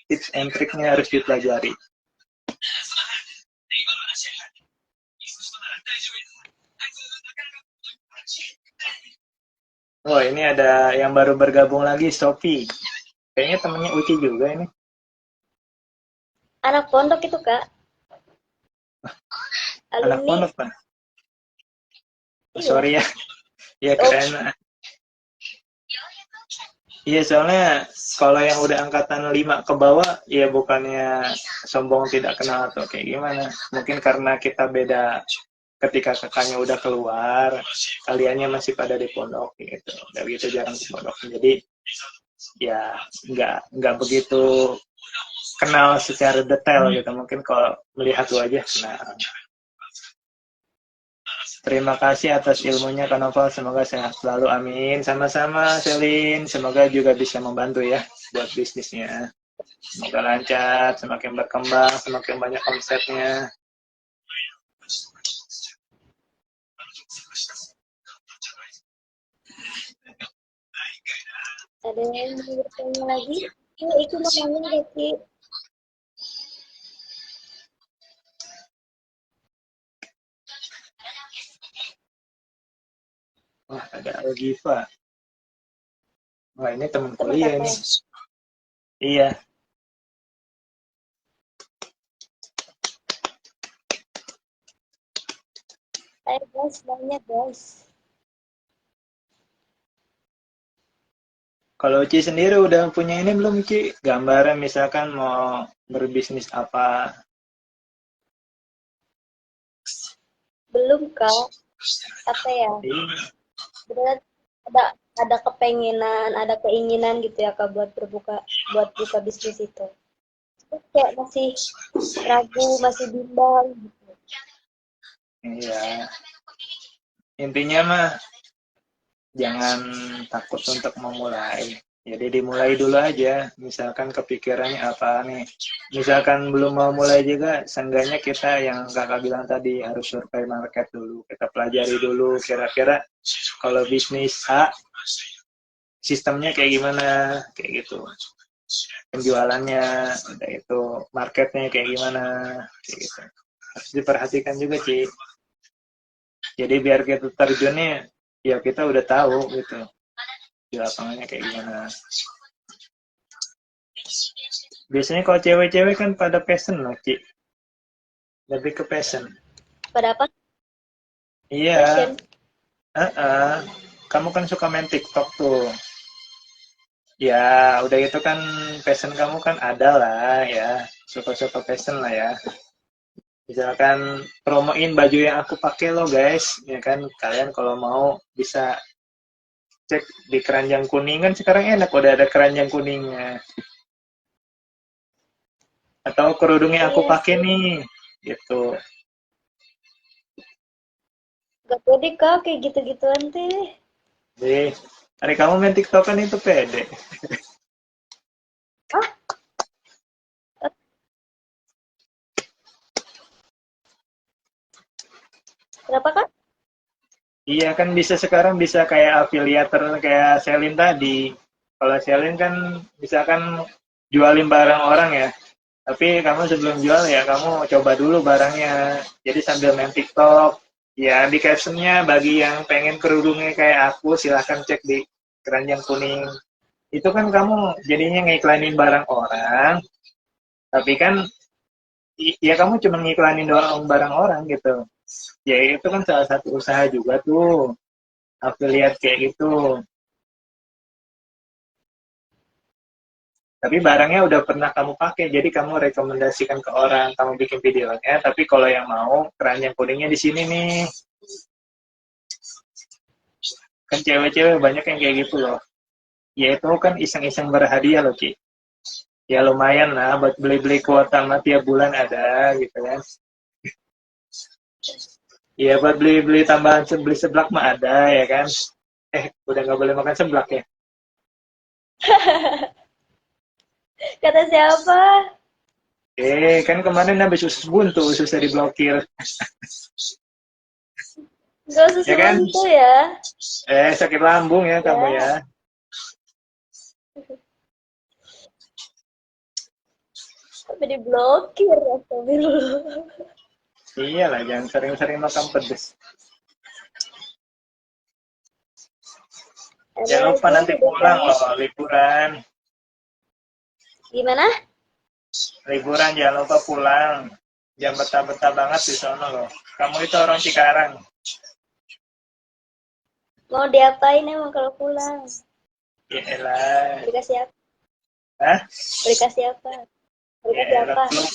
Tips and triknya harus dipelajari. Oh, ini ada yang baru bergabung lagi, Sophie. Kayaknya temennya Uci juga ini. Anak pondok itu, Kak. Anak Alumni. pondok kan? Oh, Iya. sorry ya. Ya Oh, keren. Iya, soalnya kalau yang udah angkatan 5 ke bawah, ya bukannya sombong tidak kenal atau kayak gimana. Mungkin karena kita beda ketika kakaknya udah keluar, kaliannya masih pada di pondok gitu. Nggak begitu jarang di pondok. Jadi ya nggak begitu kenal secara detail gitu. Mungkin kalau melihat wajah kenal. Terima kasih atas ilmunya Kak Novel, semoga sehat selalu, amin. Sama-sama Selin, semoga juga bisa membantu ya buat bisnisnya. Semoga lancar, semakin berkembang, semakin banyak omsetnya. ada yang mau bertanya lagi? Oh, itu mau nanya nggak, Ci? Wah, ada Algiva. Wah, ini teman Teman kuliah kakak nih. ya? Iya, Ayo guys, banyak guys. kalau Ci sendiri udah punya ini belum Ci? Gambaran misalkan mau berbisnis apa? Belum, Kak. Apa ya? Iya. Beneran ada ada kepengenan, ada keinginan gitu ya, Kak, buat buka bisnis itu. Terus kayak masih ragu, masih bimbang gitu. Iya. Intinya mah jangan takut untuk memulai. Jadi dimulai dulu aja. Misalkan kepikirannya apa nih. Misalkan belum mau mulai juga, seenggaknya kita yang kakak bilang tadi harus survei market dulu. Kita pelajari dulu kira-kira kalau bisnis A, sistemnya kayak gimana, kayak gitu. Penjualannya, udah itu marketnya kayak gimana, kayak gitu. Harus diperhatikan juga sih. Jadi biar kita terjunnya, ya kita udah tahu gitu di lapangannya kayak gimana. Biasanya kalau cewek-cewek kan pada passion loh, Ci. Lebih ke passion. Pada apa? Iya, Fashion. kamu kan suka main TikTok tuh. Ya, udah itu kan passion kamu kan ada lah ya. Suka-suka passion lah ya. Misalkan promoin baju yang aku pakai lo guys. Ya kan, kalian kalau mau bisa cek di keranjang kuning kan sekarang enak udah ada keranjang kuningnya. Atau kerudungnya aku Iya pakai sih. nih, gitu. Gak pede, Kak, kayak gitu-gituan teh. Jadi, hari kamu main TikTok kan itu pede. Ah, berapa, Kak? Iya kan bisa sekarang bisa kayak afiliator kayak Selin tadi. Kalau Selin kan misalkan jualin barang orang ya. Tapi kamu sebelum jual ya kamu coba dulu barangnya. Jadi sambil main TikTok. Ya di captionnya bagi yang pengen kerudungnya kayak aku silahkan cek di keranjang kuning. Itu kan kamu jadinya ngiklanin barang orang. Tapi kan ya kamu cuma ngiklanin doang barang orang gitu. Ya itu kan salah satu usaha juga tuh. Affiliate kayak gitu. Tapi barangnya udah pernah kamu pakai, jadi kamu rekomendasikan ke orang, kamu bikin videonya. Tapi kalau yang mau, keranjang kuningnya di sini nih. Kan cewek-cewek banyak yang kayak gitu loh. Ya itu kan iseng-iseng berhadiah loh, Ci. Ya lumayan lah, buat beli-beli kuota mah tiap bulan ada gitu kan. Ya buat beli-beli tambahan beli seblak mah ada ya kan. Udah nggak boleh makan seblak ya. Kata siapa? Kan kemarin habis usus buntu, susah diblokir. Gak usah Ya kan? sebuntu ya. Sakit lambung ya kamu ya. Ya. Tapi diblokir. Astagfirullah. Iyalah, jangan sering-sering makan pedes. Ada Jangan lupa lagi nanti pulang biasanya. loh, liburan. Gimana? Liburan jangan lupa pulang. Jangan betah-betah banget di sana loh. Kamu itu orang Cikarang. Mau diapain emang kalau pulang? Iyalah. Dikasih apa? Hah? Dikasih apa? Dikasih Iyalah, apa? belum.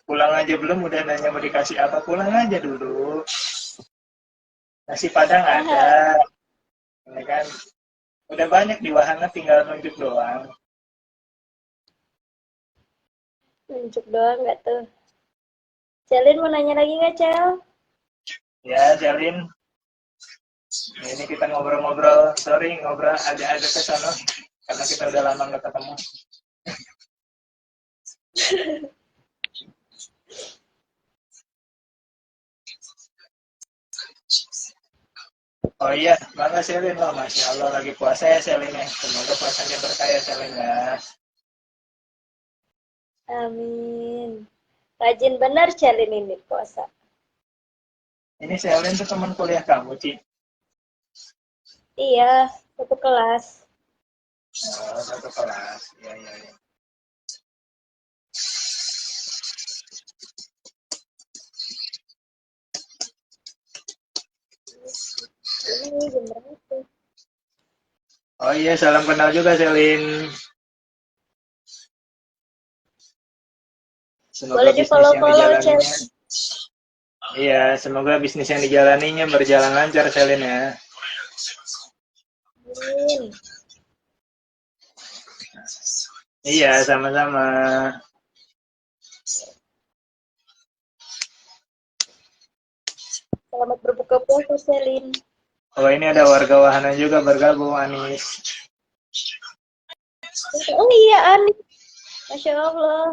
Pulang aja belum, udah nanya mau dikasih apa. Pulang aja dulu. Nasi Padang Ah, ada. Ya kan? Udah banyak di wahana, tinggal nunjuk doang. nunjuk doang nggak tuh? Celin mau nanya lagi nggak, Cel? Ya, Jalin. Ini kita ngobrol-ngobrol. Sorry, ngobrol agak-agak ke sana. Karena kita udah lama nggak ketemu. Oh iya, bangga Selin loh. Masya Allah lagi puasa ya Selin ya. Semoga puasanya berkah ya Selin ya. Amin. Rajin benar Celin ini puasa. Ini Selin tuh teman kuliah kamu, Ci. Iya, satu kelas. Oh, satu kelas. Iya, iya, iya. Ini jam berapa? Oh iya, salam kenal juga Selin. Semoga Boleh di bisnis yang follow-follow, Cel. dijalaninya. Iya, semoga bisnis yang dijalaninya berjalan lancar Selin ya. Amin. Iya, sama-sama. Selamat berbuka puasa, Celin. Oh, ini ada warga wahana juga bergabung, Anis. Oh iya, Ani. Masya Allah.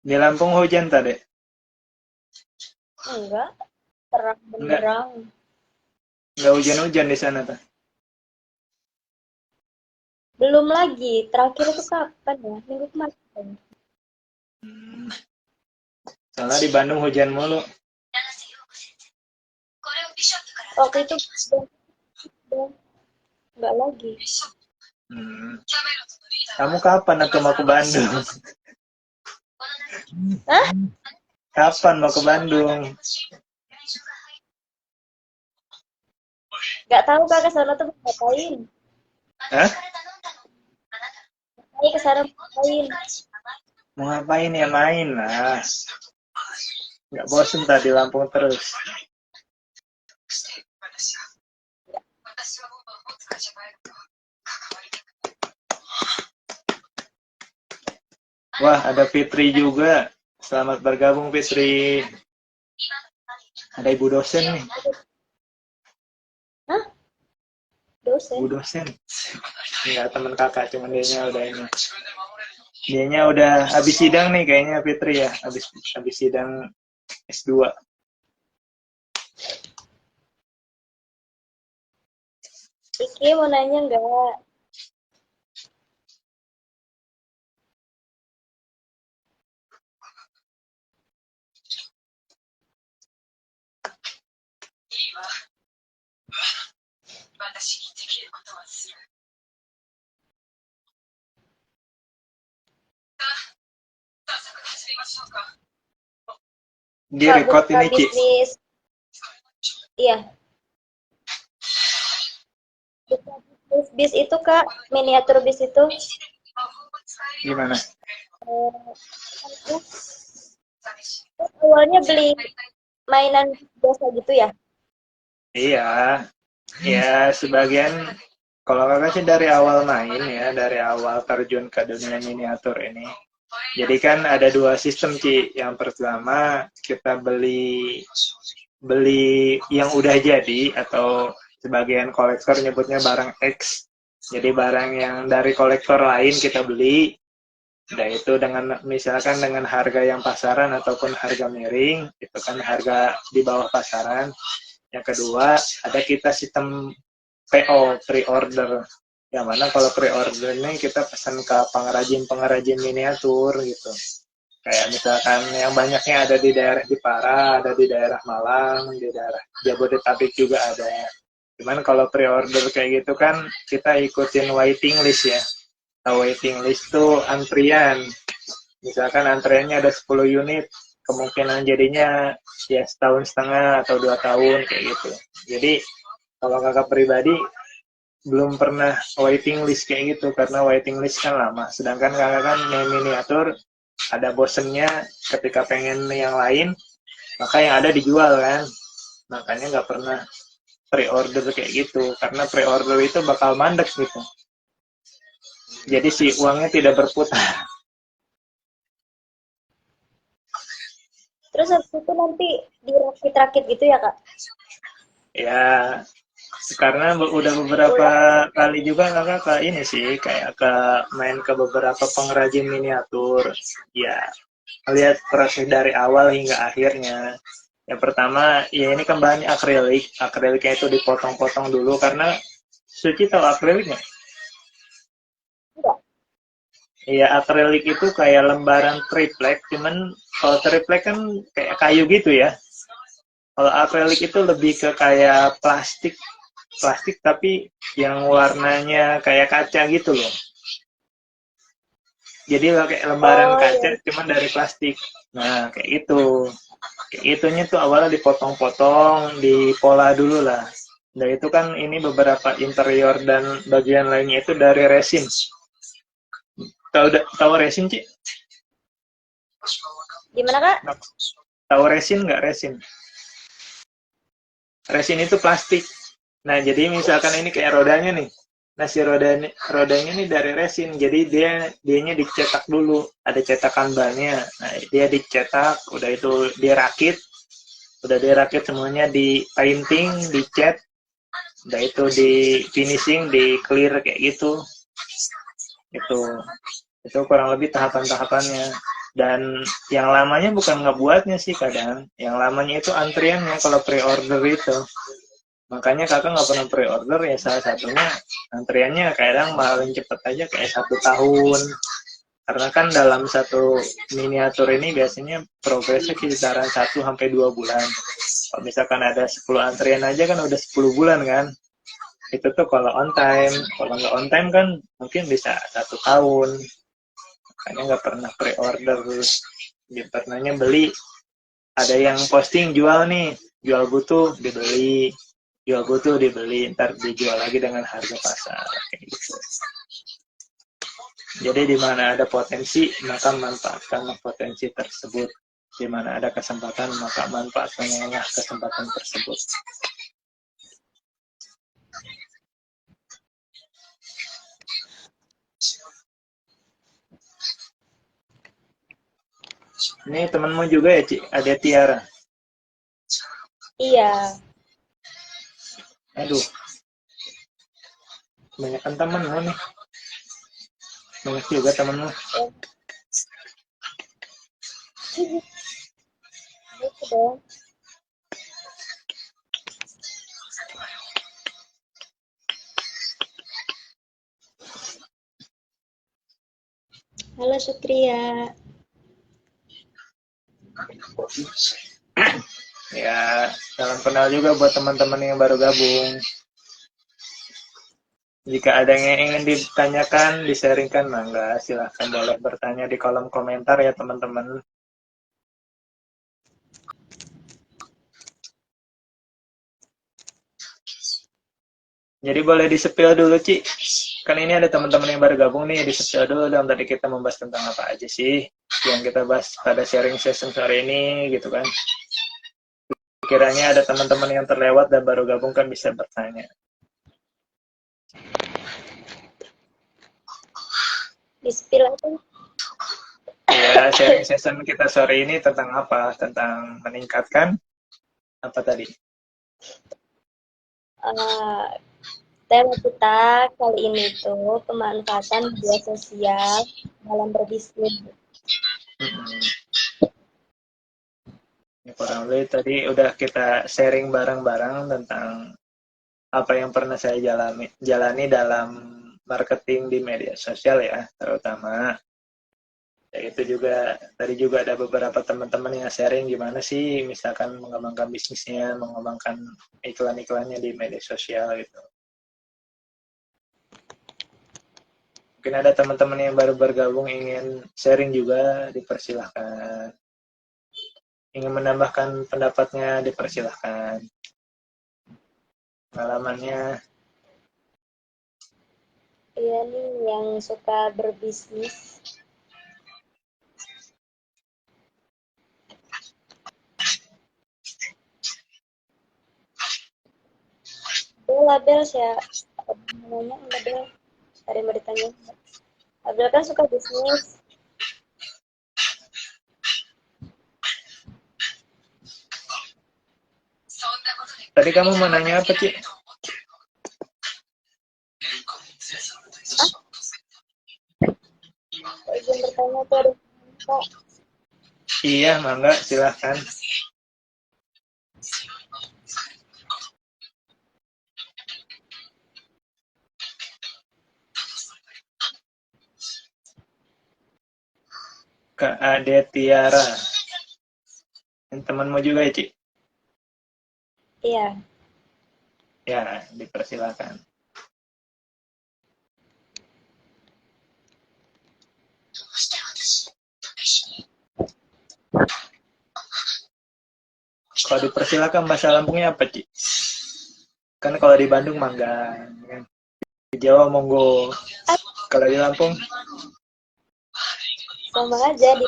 Di Lampung hujan tadi? Enggak, terang Enggak, benderang. enggak hujan-hujan di sana tuh. Belum lagi. Terakhir itu kapan ya? Minggu kemarin. Soalnya di Bandung hujan mulu. Waktu itu udah enggak lagi. Hmm. Kamu kapan aku mau ke Bandung? Hah? Kapan mau ke Bandung? Enggak tahu Kak ke sana tuh mau ngapain. Hah? Saya ke sana mau ngapain. Mau ngapain ya, main lah. Nggak bosen tadi Lampung terus. Wah, ada Fitri juga. Selamat bergabung Fitri. Ada ibu dosen nih. Hah? Dosen? Ibu dosen. Enggak, teman kakak, cuman dianya udah ini. Dianya udah habis sidang nih kayaknya Fitri ya. Habis sidang S2. Iki mau nanya enggak? Di Kak record buka ini, Ci. bisnis. Iya. Buka bisnis bis itu Kak, miniatur bis itu. Gimana? Eh, awalnya beli mainan biasa gitu ya? Iya. Ya, sebagian kalau kakak sih dari awal main ya, dari awal terjun ke dunia miniatur ini. Jadi kan ada dua sistem, Ci. Yang pertama kita beli beli yang udah jadi, atau sebagian kolektor nyebutnya barang X. Jadi barang yang dari kolektor lain kita beli, nah itu dengan misalkan dengan harga yang pasaran ataupun harga miring, itu kan harga di bawah pasaran. Yang kedua, ada kita sistem PO, pre-order. Yang mana kalau pre-order ini kita pesan ke pengrajin-pengrajin miniatur gitu. Kayak misalkan yang banyaknya ada di daerah Jepara, ada di daerah Malang, di daerah Jabodetabek juga ada. Cuman kalau pre-order kayak gitu kan kita ikutin waiting list ya. Nah, waiting list tuh antrian. Misalkan antriannya ada 10 unit, kemungkinan jadinya ya setahun setengah atau 2 tahun kayak gitu. Jadi kalau kakak pribadi belum pernah waiting list kayak gitu, karena waiting list kan lama. Sedangkan kakak kan main miniatur, ada bosennya ketika pengen yang lain, maka yang ada dijual kan. Makanya nggak pernah pre-order kayak gitu, karena pre-order itu bakal mandek gitu. Jadi si uangnya tidak berputar. Terus habis itu nanti dirakit-rakit gitu ya, Kak? Ya, karena udah beberapa kali juga kakak ke ini sih, kayak ke main ke beberapa pengrajin miniatur. Ya, lihat proses dari awal hingga akhirnya. Yang pertama, ya ini kan bahannya akrilik. Akriliknya itu dipotong-potong dulu, karena Suci tahu akrilik nggak? Enggak. Iya, akrilik itu kayak lembaran triplek, cuman kalau triplek kan kayak kayu gitu ya. Kalau akrilik itu lebih ke kayak plastik, plastik tapi yang warnanya kayak kaca gitu loh. Jadi kayak lembaran Oh kaca iya. cuman dari plastik. Nah, kayak itu. Kayak itunya tuh awalnya dipotong-potong, dipola dulu lah. Dan itu kan ini beberapa interior dan bagian lainnya itu dari resin. Tahu resin, Ci? Gimana, Kak? Tahu resin nggak, resin? Resin itu plastik. Nah, jadi misalkan ini kayak rodanya nih. Nah, si rodanya ini dari resin. Jadi dianya dicetak dulu. Ada cetakan bannya. Nah, dia dicetak, udah itu dirakit. Udah dirakit semuanya, di painting, dicat. Udah itu di finishing, di clear kayak gitu. Itu kurang lebih tahapan-tahapannya. Dan yang lamanya bukan ngebuatnya sih kadang. Yang lamanya itu antriannya kalau pre-order itu. Makanya kakak nggak pernah pre-order ya, salah satunya antriannya kadang paling cepet aja kayak 1 tahun. Karena kan dalam satu miniatur ini biasanya progresnya kisaran 1 sampai 2 bulan. Kalau misalkan ada 10 antrian aja kan udah 10 bulan kan. Itu tuh kalau on time. Kalau nggak on time kan mungkin bisa 1 tahun. Makanya nggak pernah pre-order. Dia pernahnya beli, ada yang posting jual nih, jual butuh dibeli, jual butuh dibeli, ntar dijual lagi dengan harga pasar kayak gitu. Jadi di mana ada potensi maka manfaatkan potensi tersebut, di mana ada kesempatan maka manfaatkanlah kesempatan tersebut. Ini temanmu juga ya, Ci? Ada Tiara. Iya. Aduh, banyak kan temenmu nih. Banyak juga temenmu. Itu dong. Halo Sutria. Ya, salam kenal juga buat teman-teman yang baru gabung. Jika ada yang ingin ditanyakan, disaringkan, mangga silahkan boleh bertanya di kolom komentar ya teman-teman. Jadi boleh di-spill dulu, Ci. Kan ini ada teman-teman yang baru gabung nih, di-spill dulu dong, tadi kita membahas tentang apa aja sih yang kita bahas pada sharing session sore ini gitu kan. Kiranya ada teman-teman yang terlewat dan baru gabung kan bisa bertanya. Di spill aja. Ya, sharing session kita sore ini tentang apa? Tentang meningkatkan apa tadi? Eh, tema kita kali ini tuh pemanfaatan media sosial dalam berbisnis. Hmm. Ya, kurang lebih tadi udah kita sharing bareng-bareng tentang apa yang pernah saya jalani dalam marketing di media sosial ya, terutama. Ya, itu juga tadi juga ada beberapa teman-teman yang sharing gimana sih misalkan mengembangkan bisnisnya, mengembangkan iklan-iklannya di media sosial gitu. Mungkin ada teman-teman yang baru bergabung ingin sharing juga, dipersilahkan. Ingin menambahkan pendapatnya, dipersilahkan. Pengalamannya, Iya nih yang suka berbisnis. Bel, Abel saya nanya enggak Bel? Ada yang mau ditanya? Abel kan suka bisnis. tadi kamu mau nanya apa, Ci? Ah, kok izin bertanya tuh ada Kak. Iya, mangga, silahkan. Kak Ade Tiara. Yang temanmu juga ya, Ci? Iya, Ya, dipersilakan. Kalau dipersilakan bahasa Lampungnya apa, Ci? Kan kalau di Bandung mangga, kan? Di Jawa monggo. Kalau di Lampung, sama aja di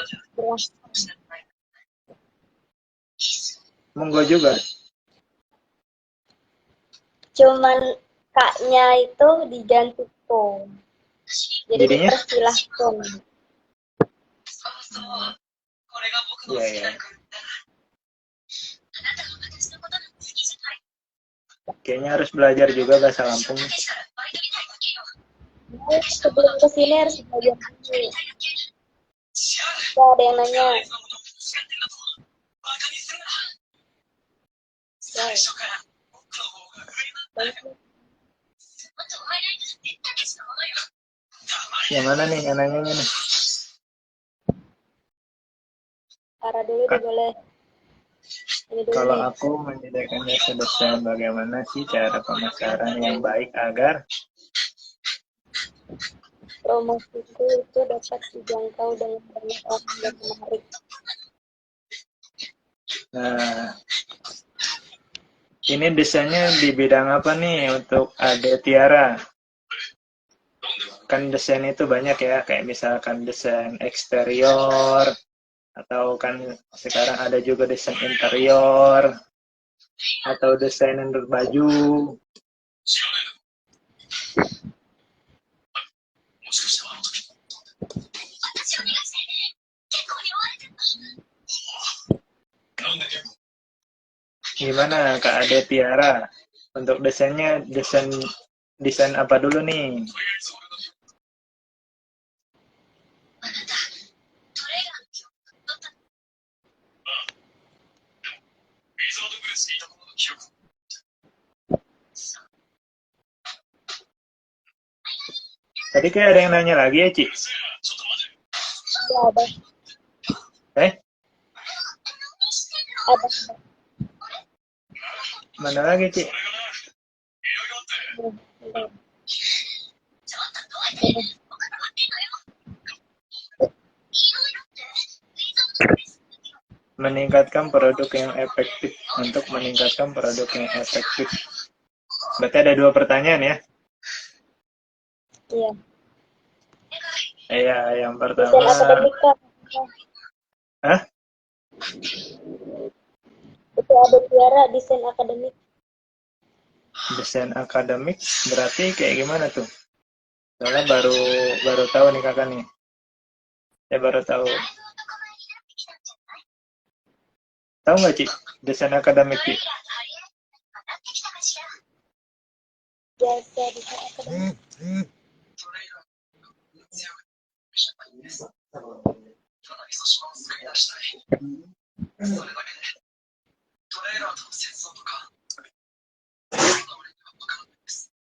monggo juga. cuman kaknya itu diganti ko. Jadi Jadinya? dipersilahkan. Iya, iya. Kayaknya harus belajar juga bahasa Lampung. Nah, sebelum kesini harus belajar dulu. Ada yang nanya. Ya, Yang mana nih yang nanya nih? Ara dulu deh Kak, boleh. Ini dulu kalau nih. aku menyediakannya sedekah, bagaimana sih cara pemasaran yang baik agar Promosiku itu dapat dijangkau dengan banyak orang dan menarik. nah ini desainnya di bidang apa nih untuk Ade Tiara? Kan desain itu banyak ya, kayak misalkan desain eksterior, atau kan sekarang ada juga desain interior, atau desain untuk baju. Gimana Kak Ade Tiara? Untuk desainnya, desain apa dulu nih? Tadi kayak ada yang nanya lagi ya, Ci? Ya, ada. Eh, Ada. mana lagi, Ci? Ada. Meningkatkan produk yang efektif. Untuk meningkatkan produk yang efektif. Berarti ada 2 pertanyaan ya? Iya. Iya, yang Desain pertama, akademik Kak. hah? Itu ada Tiara desain akademik. Desain akademik berarti kayak gimana tuh? Soalnya baru baru tahu nih kakak nih. Saya baru tahu. Tahu nggak, Ci? Desain akademik, Ci? Jasa desain akademik.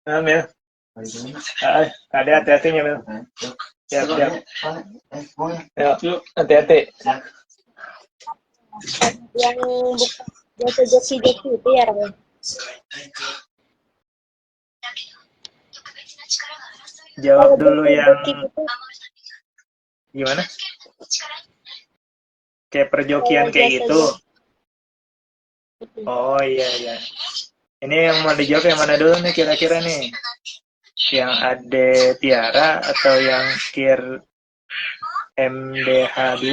Nah, Mil. Ada hati-hatinya, Mil. Siap. Yuk, hati-hati. Yang bukan jasa joki-joki itu ya, Ram? Jawab Kalau dulu yang joki gitu, gimana? Kayak perjokian kalau kayak jasa gitu. joki. Oh iya. Ini yang mau dijawab yang mana dulu nih kira-kira nih? Yang Ade Tiara atau yang Kir MDH2?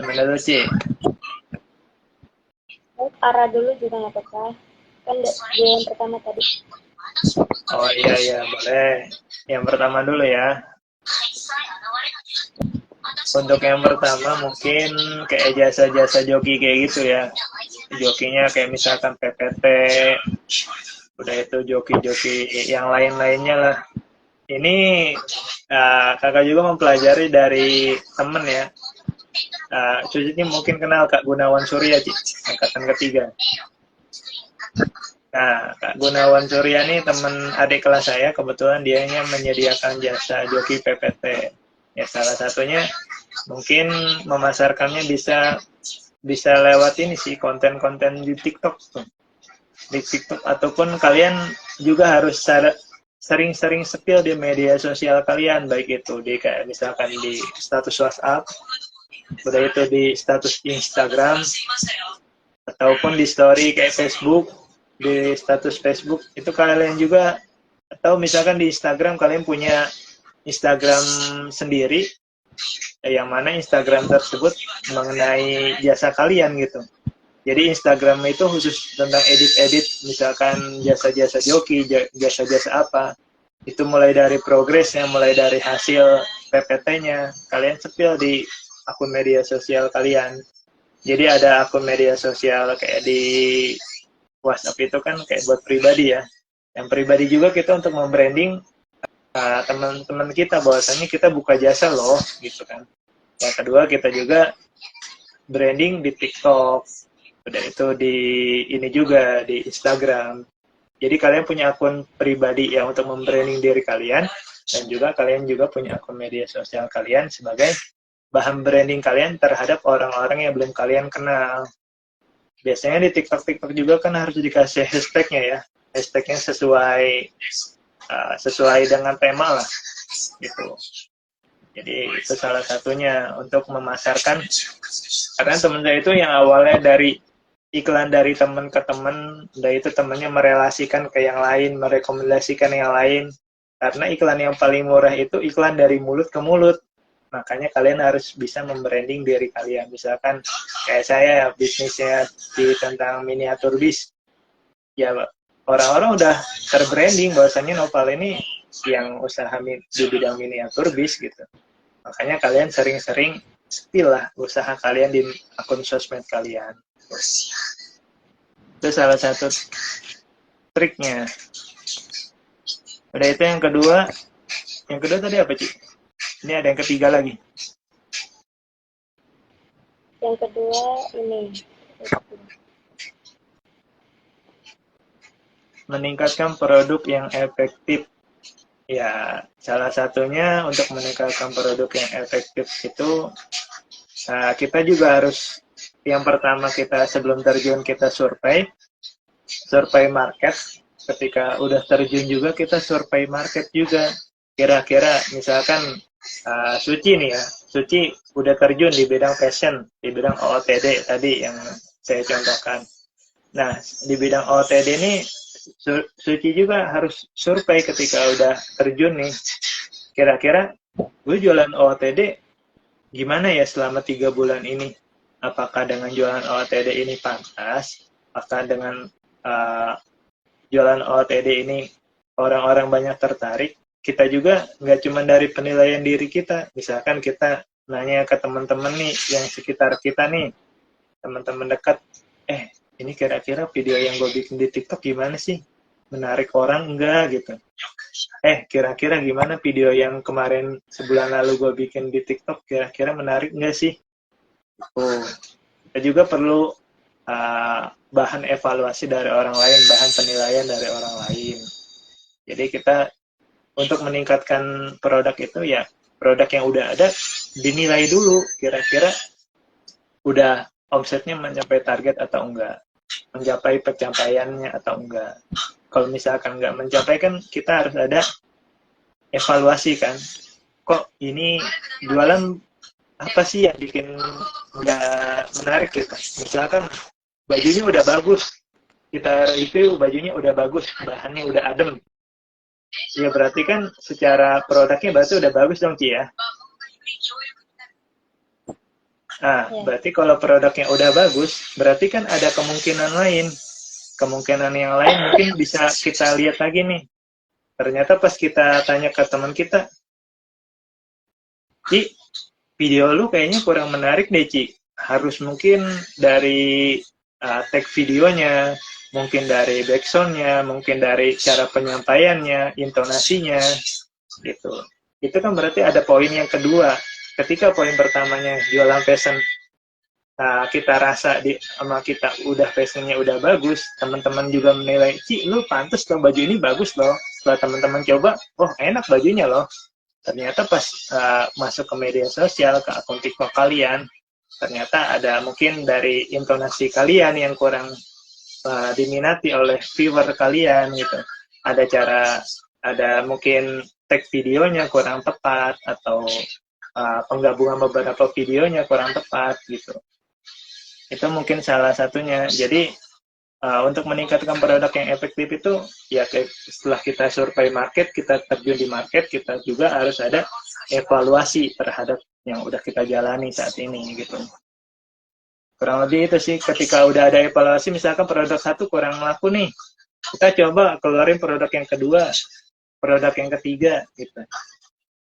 Mana dulu sih? Arah dulu juga nggak apa-apa. Kan dia yang pertama tadi. Oh iya, boleh. Yang pertama dulu ya. Untuk yang pertama mungkin kayak jasa-jasa joki kayak gitu ya. Jokinya kayak misalkan PPT, udah itu joki-joki yang lain-lainnya lah. Ini kakak juga mempelajari dari temen ya. Cucunya mungkin kenal Kak Gunawan Surya, angkatan ketiga. Nah, Kak Gunawan Surya ini teman adik kelas saya, kebetulan dianya menyediakan jasa joki PPT. Ya salah satunya mungkin memasarkannya bisa lewat ini sih, konten-konten di TikTok tuh. Di TikTok ataupun kalian juga harus sering-sering spill di media sosial kalian, baik itu di kayak misalkan di status WhatsApp, udah itu di status Instagram, ataupun di story kayak Facebook, di status Facebook itu kalian juga, atau misalkan di Instagram kalian punya Instagram sendiri, yang mana Instagram tersebut mengenai jasa kalian gitu. Jadi Instagram itu khusus tentang edit-edit, misalkan jasa-jasa joki, jasa-jasa apa, itu mulai dari progresnya, mulai dari hasil PPT-nya, kalian spill di akun media sosial kalian. Jadi ada akun media sosial kayak di WhatsApp itu kan kayak buat pribadi ya. Yang pribadi juga kita untuk membranding teman-teman kita bahwasanya kita buka jasa loh gitu kan. Yang kedua kita juga branding di TikTok, udah itu di ini juga di Instagram. Jadi kalian punya akun pribadi ya untuk membranding diri kalian, dan juga kalian juga punya akun media sosial kalian sebagai bahan branding kalian terhadap orang-orang yang belum kalian kenal. Biasanya di TikTok juga kan harus dikasih hashtagnya ya, hashtagnya sesuai dengan tema lah gitu. Jadi itu salah satunya untuk memasarkan, karena teman saya itu yang awalnya dari iklan dari teman ke teman, udah itu temannya merelasikan ke yang lain, merekomendasikan yang lain, karena iklan yang paling murah itu iklan dari mulut ke mulut. Makanya kalian harus bisa membranding diri kalian. Misalkan kayak saya bisnisnya di tentang miniatur bis, ya orang-orang udah terbranding bahwasannya Nopal ini yang usaha di bidang miniatur bis gitu. Makanya kalian sering-sering spill lah usaha kalian di akun sosmed kalian. Itu salah satu triknya. Udah itu yang kedua. Yang kedua tadi apa, Ci? Ini ada yang ketiga lagi. Yang kedua ini. Meningkatkan produk yang efektif. Ya, salah satunya untuk meningkatkan produk yang efektif itu kita juga harus, yang pertama kita sebelum terjun kita survei market. Ketika udah terjun juga kita survei market juga. Kira-kira misalkan Suci nih ya, Suci udah terjun di bidang fashion, di bidang OOTD tadi yang saya contohkan. Nah, di bidang OOTD ini Suci juga harus survei ketika udah terjun nih. Kira-kira gue jualan OOTD gimana ya selama 3 bulan ini? Apakah dengan jualan OOTD ini pantas? Apakah dengan jualan OOTD ini orang-orang banyak tertarik? kita juga nggak cuma dari penilaian diri kita. Misalkan kita nanya ke teman-teman nih yang sekitar kita nih, teman-teman dekat, ini kira-kira video yang gue bikin di TikTok gimana sih? Menarik orang enggak gitu. Kira-kira gimana video yang kemarin sebulan lalu gue bikin di TikTok, kira-kira menarik enggak sih? Kita juga perlu bahan evaluasi dari orang lain, bahan penilaian dari orang lain. Jadi kita untuk meningkatkan produk itu ya, produk yang udah ada dinilai dulu, kira-kira udah omsetnya mencapai target atau enggak, mencapai pencapaiannya atau enggak. Kalau misalkan enggak mencapai kan kita harus ada evaluasi kan, kok ini jualan apa sih yang bikin enggak menarik gitu. Misalkan bajunya udah bagus, kita review bajunya udah bagus, bahannya udah adem, ya berarti kan secara produknya berarti udah bagus dong Ci ya. Nah, berarti kalau produknya udah bagus, berarti kan ada kemungkinan lain. Kemungkinan yang lain mungkin bisa kita lihat lagi nih. Ternyata pas kita tanya ke teman kita, Ci, video lu kayaknya kurang menarik deh Ci. Harus mungkin dari tag videonya, mungkin dari backsoundnya, mungkin dari cara penyampaiannya, intonasinya, gitu. Itu kan berarti ada poin yang kedua. Ketika poin pertamanya jualan fashion, kita rasa sama kita udah fashionnya udah bagus, teman-teman juga menilai, Ci, lu pantes dong, baju ini bagus loh. Setelah teman-teman coba, oh enak bajunya loh. Ternyata pas masuk ke media sosial, ke akun TikTok kalian, ternyata ada mungkin dari intonasi kalian yang kurang diminati oleh viewer kalian gitu. Ada mungkin tag videonya kurang tepat, atau penggabungan beberapa videonya kurang tepat gitu. Itu mungkin salah satunya. Jadi untuk meningkatkan produk yang efektif itu ya setelah kita survei market, kita terjun di market, kita juga harus ada evaluasi terhadap yang udah kita jalani saat ini gitu. Kurang lebih itu sih, ketika udah ada evaluasi, misalkan produk satu kurang laku nih, kita coba keluarin produk yang kedua, produk yang ketiga gitu.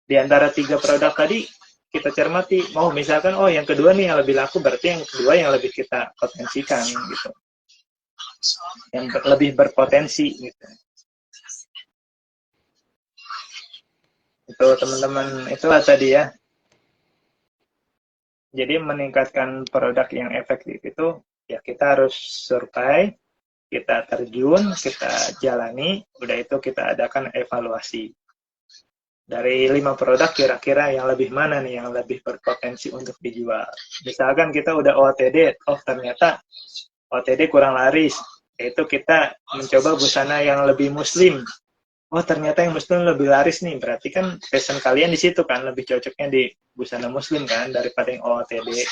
Di antara 3 produk tadi kita cermati, misalkan yang kedua nih yang lebih laku, berarti yang kedua yang lebih kita potensikan gitu, yang lebih berpotensi gitu. Itu teman-teman, itulah tadi ya. Jadi meningkatkan produk yang efektif itu ya kita harus survei, kita terjun, kita jalani, udah itu kita adakan evaluasi. Dari 5 produk kira-kira yang lebih mana nih yang lebih berpotensi untuk dijual. Misalkan kita udah OOTD, ternyata OOTD kurang laris, yaitu kita mencoba busana yang lebih muslim. Ternyata yang muslim lebih laris nih, berarti kan fashion kalian di situ kan, lebih cocoknya di busana muslim kan, daripada yang OOTD.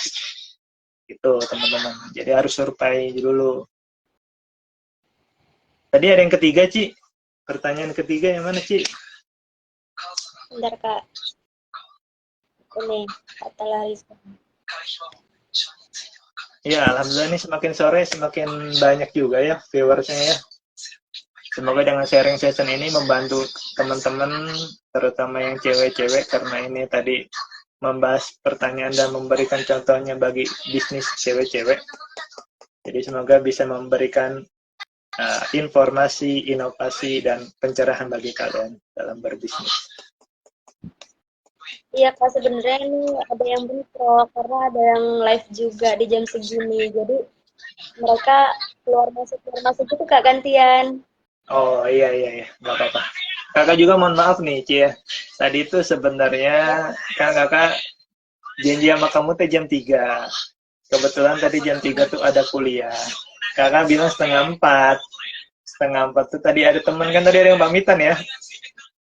Itu teman-teman, jadi harus survei dulu. Tadi ada yang ketiga, Ci. Pertanyaan ketiga yang mana, Ci? Bentar, Kak. Ini, kata Larissa. Ya, alhamdulillah ini semakin sore semakin banyak juga ya viewersnya ya. Semoga dengan sharing session ini membantu teman-teman, terutama yang cewek-cewek, karena ini tadi membahas pertanyaan dan memberikan contohnya bagi bisnis cewek-cewek. Jadi semoga bisa memberikan informasi, inovasi, dan pencerahan bagi kalian dalam berbisnis. Iya Kak, sebenarnya ini ada yang bentrok karena ada yang live juga di jam segini. Jadi mereka keluar masuk gitu Kak gantian. Oh iya, nggak apa-apa. Kakak juga mohon maaf nih Ci ya. Tadi itu sebenarnya kan kakak janji sama kamu tuh jam 3. Kebetulan tadi jam 3 tuh ada kuliah. Kakak bilang setengah 4. Setengah 4 tuh tadi ada temen kan, tadi ada yang pamitan ya.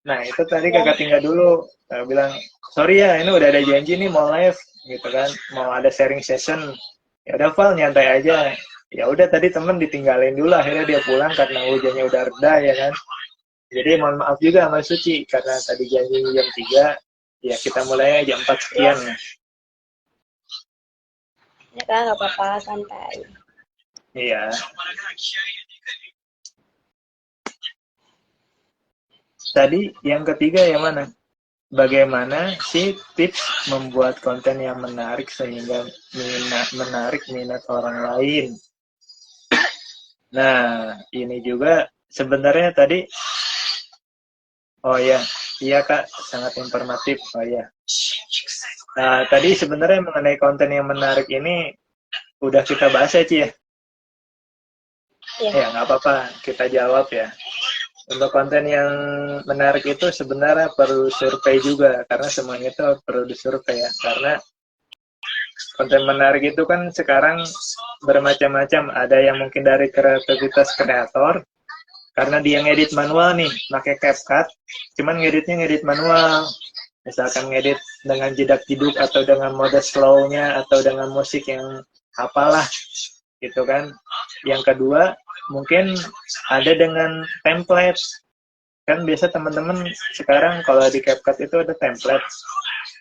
Nah itu tadi kakak tinggal dulu. Kakak bilang, sorry ya ini udah ada janji nih mau live gitu kan, mau ada sharing session. Ya udah Val, nyantai aja. Ya udah tadi temen ditinggalin dulu, akhirnya dia pulang karena hujannya udah reda ya kan. Jadi mohon maaf juga sama Suci karena tadi janji jam 3, ya kita mulai jam 4 sekian ya. Ya Kak, nggak apa-apa, santai. Iya. tadi yang ketiga yang mana? Bagaimana sih tips membuat konten yang menarik sehingga menarik minat orang lain? Nah, ini juga sebenarnya tadi, oh ya, iya Kak, sangat informatif. Oh ya. Nah, tadi sebenarnya mengenai konten yang menarik ini udah kita bahas ya, Ci ya? Ya. Ya, nggak apa-apa, kita jawab ya. Untuk konten yang menarik itu sebenarnya perlu survei juga, karena semuanya itu perlu disurvei ya. Karena konten menarik itu kan sekarang bermacam-macam. Ada yang mungkin dari kreativitas kreator, karena dia ngedit manual nih, pakai CapCut, cuman ngedit manual. Misalkan ngedit dengan jedak-jeduk atau dengan mode slow-nya atau dengan musik yang apalah gitu kan. Yang kedua, mungkin ada dengan template. Kan biasa teman-teman sekarang kalau di CapCut itu ada template.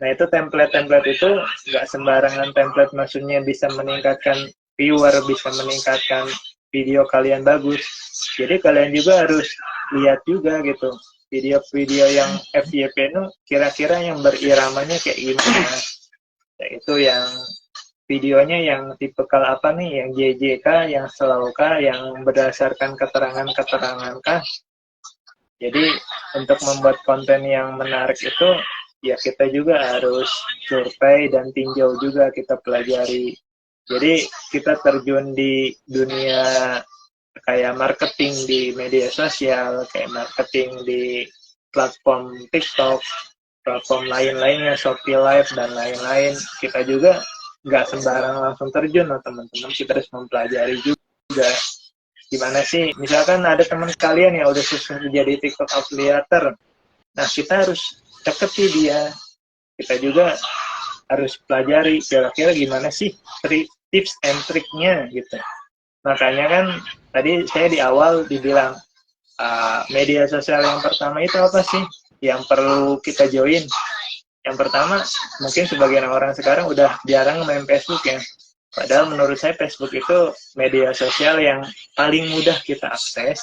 Nah, itu template-template itu nggak sembarangan template, maksudnya bisa meningkatkan viewer, bisa meningkatkan video kalian bagus. Jadi kalian juga harus lihat juga gitu. Video-video yang FYP itu kira-kira yang beriramanya kayak gimana. Yaitu yang videonya yang tipikal apa nih, yang JJK, yang slow kah, yang berdasarkan keterangan-keterangan kah. Jadi untuk membuat konten yang menarik itu ya kita juga harus survei dan tinjau juga, kita pelajari. Jadi kita terjun di dunia kayak marketing di media sosial, kayak marketing di platform TikTok, platform lain-lainnya, Shopee Live dan lain-lain. Kita juga nggak sembarang langsung terjun loh teman-teman, kita harus mempelajari juga. Gimana sih, misalkan ada teman kalian yang udah sukses jadi TikTok affiliator, nah kita harus deketi dia, kita juga harus pelajari kira-kira gimana sih tips and triknya gitu. Makanya kan tadi saya di awal dibilang media sosial yang pertama itu apa sih yang perlu kita join. Yang pertama, mungkin sebagian orang sekarang udah jarang main Facebook ya. Padahal menurut saya Facebook itu media sosial yang paling mudah kita akses,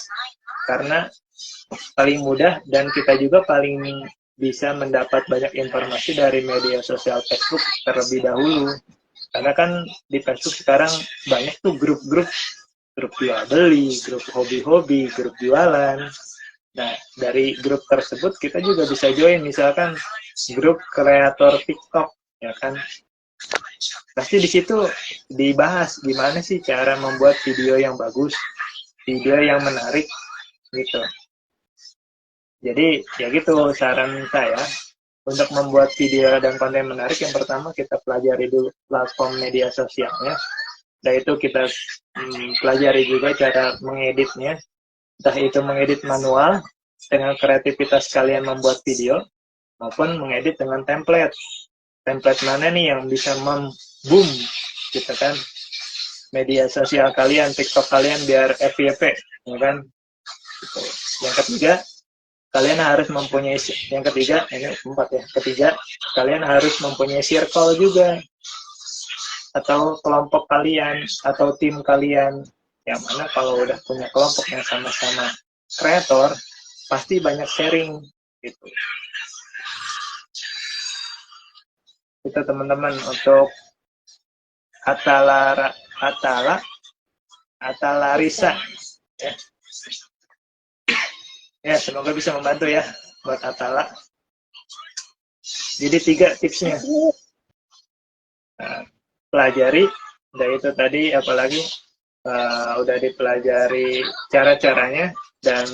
karena paling mudah dan kita juga paling bisa mendapat banyak informasi dari media sosial Facebook terlebih dahulu. Karena kan di Facebook sekarang banyak tuh grup-grup jual beli, grup hobi-hobi, grup jualan. Nah, dari grup tersebut kita juga bisa join, misalkan grup kreator TikTok, ya kan? Pasti di situ dibahas gimana sih cara membuat video yang bagus, video yang menarik, gitu. Jadi ya gitu saran saya untuk membuat video dan konten menarik. Yang pertama kita pelajari dulu platform media sosialnya. Dan itu kita pelajari juga cara mengeditnya. Entah itu mengedit manual dengan kreativitas kalian membuat video, maupun mengedit dengan template. Template mana nih yang bisa memboom gitu kan media sosial kalian, TikTok kalian biar FYP, ya kan? Gitu. Yang ketiga, kalian harus mempunyai, yang ketiga, ini 4 ya, ketiga, kalian harus mempunyai circle juga, atau kelompok kalian, atau tim kalian, yang mana kalau udah punya kelompok yang sama-sama kreator, pasti banyak sharing, gitu. Itu teman-teman untuk Atalarisa, ya. Ya, semoga bisa membantu ya buat Atala. Jadi 3 tipsnya. Nah, pelajari, dan itu tadi apalagi udah dipelajari cara-caranya dan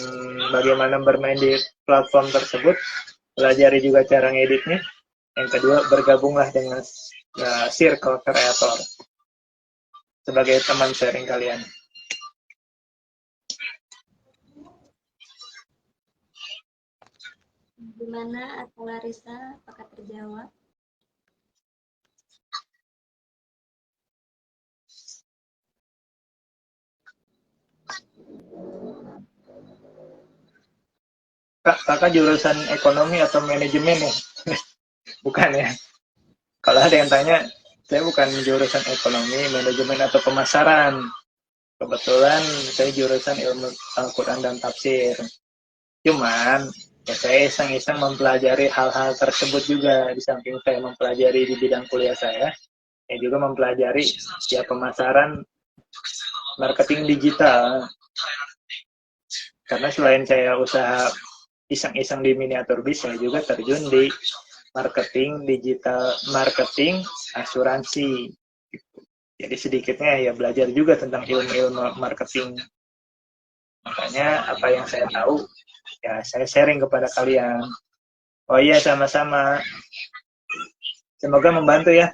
bagaimana bermain di platform tersebut. Pelajari juga cara ngeditnya. Yang kedua, bergabunglah dengan circle kreator sebagai teman sharing kalian. Gimana Atau Larissa, apakah terjawab? Kakak jurusan ekonomi atau manajemen nih? Bukan ya? Kalau ada yang tanya, saya bukan jurusan ekonomi, manajemen atau pemasaran. Kebetulan saya jurusan ilmu Al-Quran dan tafsir. Cuman Ya, saya iseng-iseng mempelajari hal-hal tersebut juga di samping saya mempelajari di bidang kuliah saya juga mempelajari ya pemasaran marketing digital. Karena selain saya usaha iseng-iseng di miniatur bis, saya juga terjun di marketing digital, marketing asuransi. Jadi sedikitnya ya belajar juga tentang ilmu-ilmu marketing. Makanya apa yang saya tahu ya saya sharing kepada kalian. Oh iya, sama-sama. Semoga membantu ya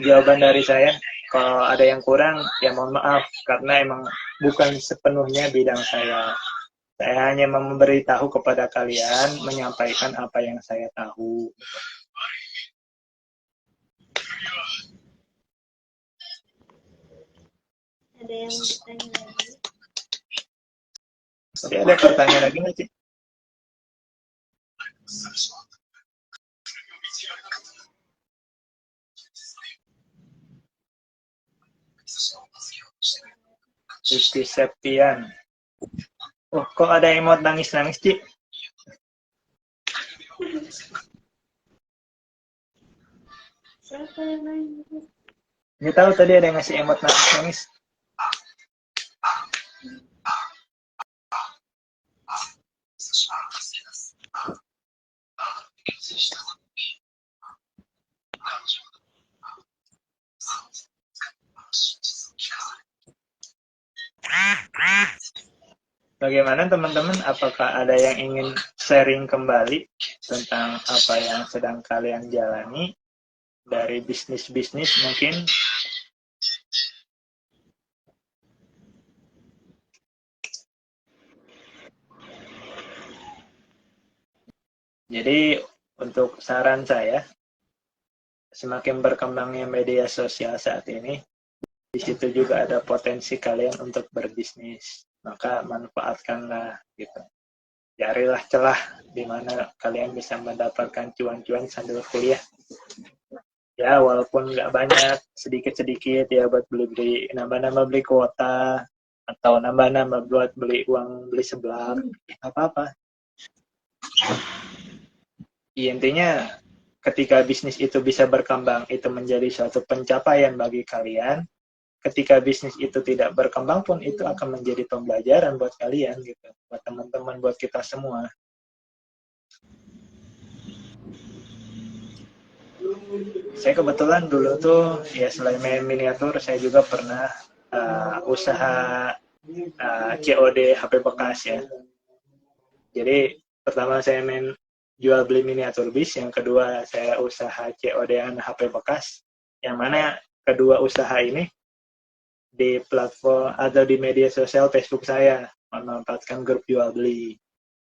jawaban dari saya. Kalau ada yang kurang ya mohon maaf karena emang bukan sepenuhnya bidang saya. Saya hanya memberitahu kepada kalian, menyampaikan apa yang saya tahu. Ada yang bertanya lagi? Jadi ada pertanyaan lagi nggak, Ci? Rizky Septian. Oh, kok ada emot nangis-nangis, Ci? Siapa yang nangis? Nggak tahu tadi ada yang ngasih emot nangis-nangis. Bagaimana teman-teman? Apakah ada yang ingin sharing kembali tentang apa yang sedang kalian jalani dari bisnis-bisnis mungkin? Jadi untuk saran saya, semakin berkembangnya media sosial saat ini, di situ juga ada potensi kalian untuk berbisnis. Maka manfaatkanlah gitu. Carilah celah di mana kalian bisa mendapatkan cuan-cuan sambil kuliah. Ya walaupun nggak banyak, sedikit-sedikit ya buat beli-beli, nambah-nambah beli kuota, atau nambah-nambah buat beli uang beli seblak, apa-apa. Ya, intinya ketika bisnis itu bisa berkembang, itu menjadi suatu pencapaian bagi kalian. Ketika bisnis itu tidak berkembang pun itu akan menjadi pembelajaran buat kalian gitu, buat teman-teman, buat kita semua. Saya kebetulan dulu tuh ya selain main miniatur, saya juga pernah usaha COD HP bekas ya. Jadi pertama saya main jual beli miniatur bis, yang kedua saya usaha COD-an HP bekas, yang mana kedua usaha ini di platform atau di media sosial Facebook saya memanfaatkan grup jual beli.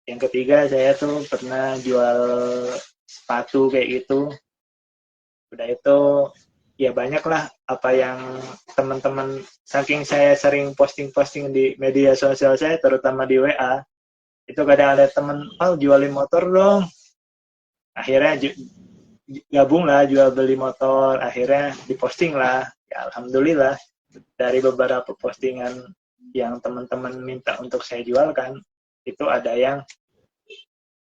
Yang ketiga saya tuh pernah jual sepatu kayak gitu. Udah itu ya banyak lah apa yang teman-teman, saking saya sering posting-posting di media sosial saya terutama di WA, itu kadang ada temen, oh jualin motor dong. Akhirnya gabung lah jual beli motor, akhirnya diposting lah. Ya alhamdulillah dari beberapa postingan yang teman-teman minta untuk saya jualkan, itu ada yang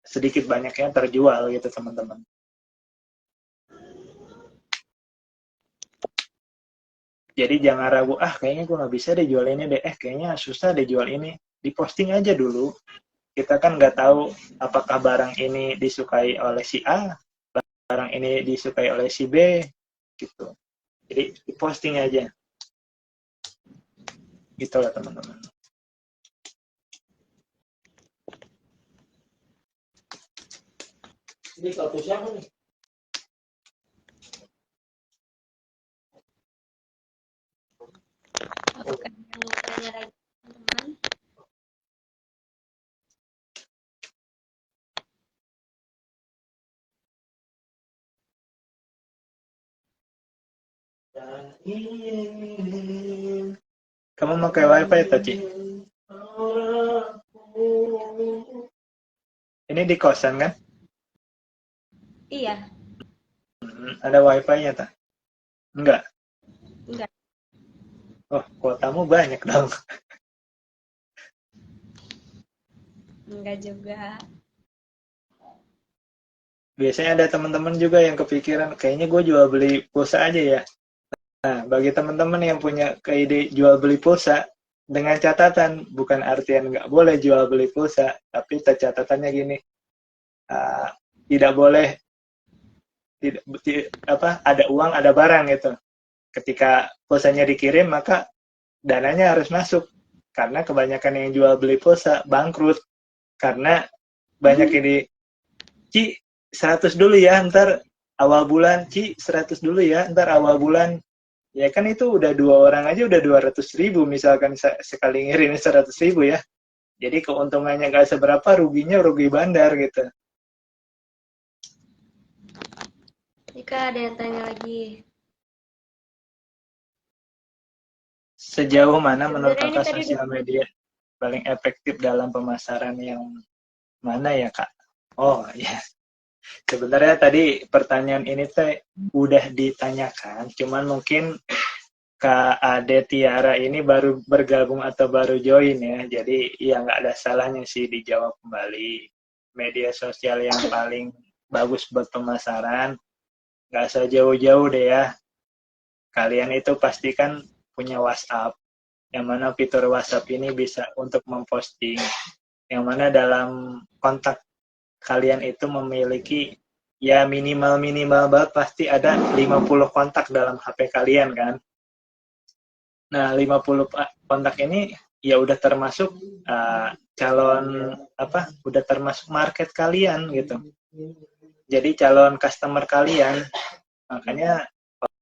sedikit banyaknya terjual gitu teman-teman. Jadi jangan ragu, kayaknya gue nggak bisa deh jual ini deh, kayaknya susah deh jual ini. Diposting aja dulu. Kita kan nggak tahu apakah barang ini disukai oleh si A, barang ini disukai oleh si B, gitu. Jadi diposting aja. Gitu lah teman-teman. Ini kartu siapa nih? Apakah yang bertanya lagi teman-teman? Kamu pakai wifi tadi? Ini di kosan kan? Iya. Ada wifi-nya tak? Enggak. Enggak. Oh, kuotamu banyak dong. Enggak juga. biasanya ada teman-teman juga yang kepikiran, kayaknya gue jual beli pulsa aja ya. Nah, bagi teman-teman yang punya ide jual beli pulsa, dengan catatan, bukan artian nggak boleh jual beli pulsa, tapi catatannya gini, uh, tidak boleh tidak ada uang ada barang gitu. Ketika pulsanya dikirim maka dananya harus masuk, karena kebanyakan yang jual beli pulsa bangkrut karena banyak ini, Ci 100 dulu ya ntar awal bulan, Ci 100 dulu ya ntar awal bulan. Ya kan itu udah 2 orang aja udah 200.000 misalkan sekali ngirim 100.000 ya. Jadi keuntungannya nggak seberapa, ruginya rugi bandar gitu. Jika ada yang tanya lagi. Sejauh mana menurut Sebenarnya ini kakak tadi sosial media paling efektif dalam pemasaran yang mana ya kak? Oh ya, sebenarnya tadi pertanyaan ini teh udah ditanyakan, cuman mungkin Kak Ade Tiara ini baru bergabung atau baru join ya, jadi ya nggak ada salahnya sih dijawab kembali. Media sosial yang paling bagus buat pemasaran, nggak usah jauh-jauh deh ya. Kalian itu pastikan punya WhatsApp, yang mana fitur WhatsApp ini bisa untuk memposting, yang mana dalam kontak kalian itu memiliki ya minimal banget pasti ada 50 kontak dalam HP kalian kan. Nah, 50 kontak ini ya udah termasuk calon udah termasuk market kalian gitu. Jadi calon customer kalian. Makanya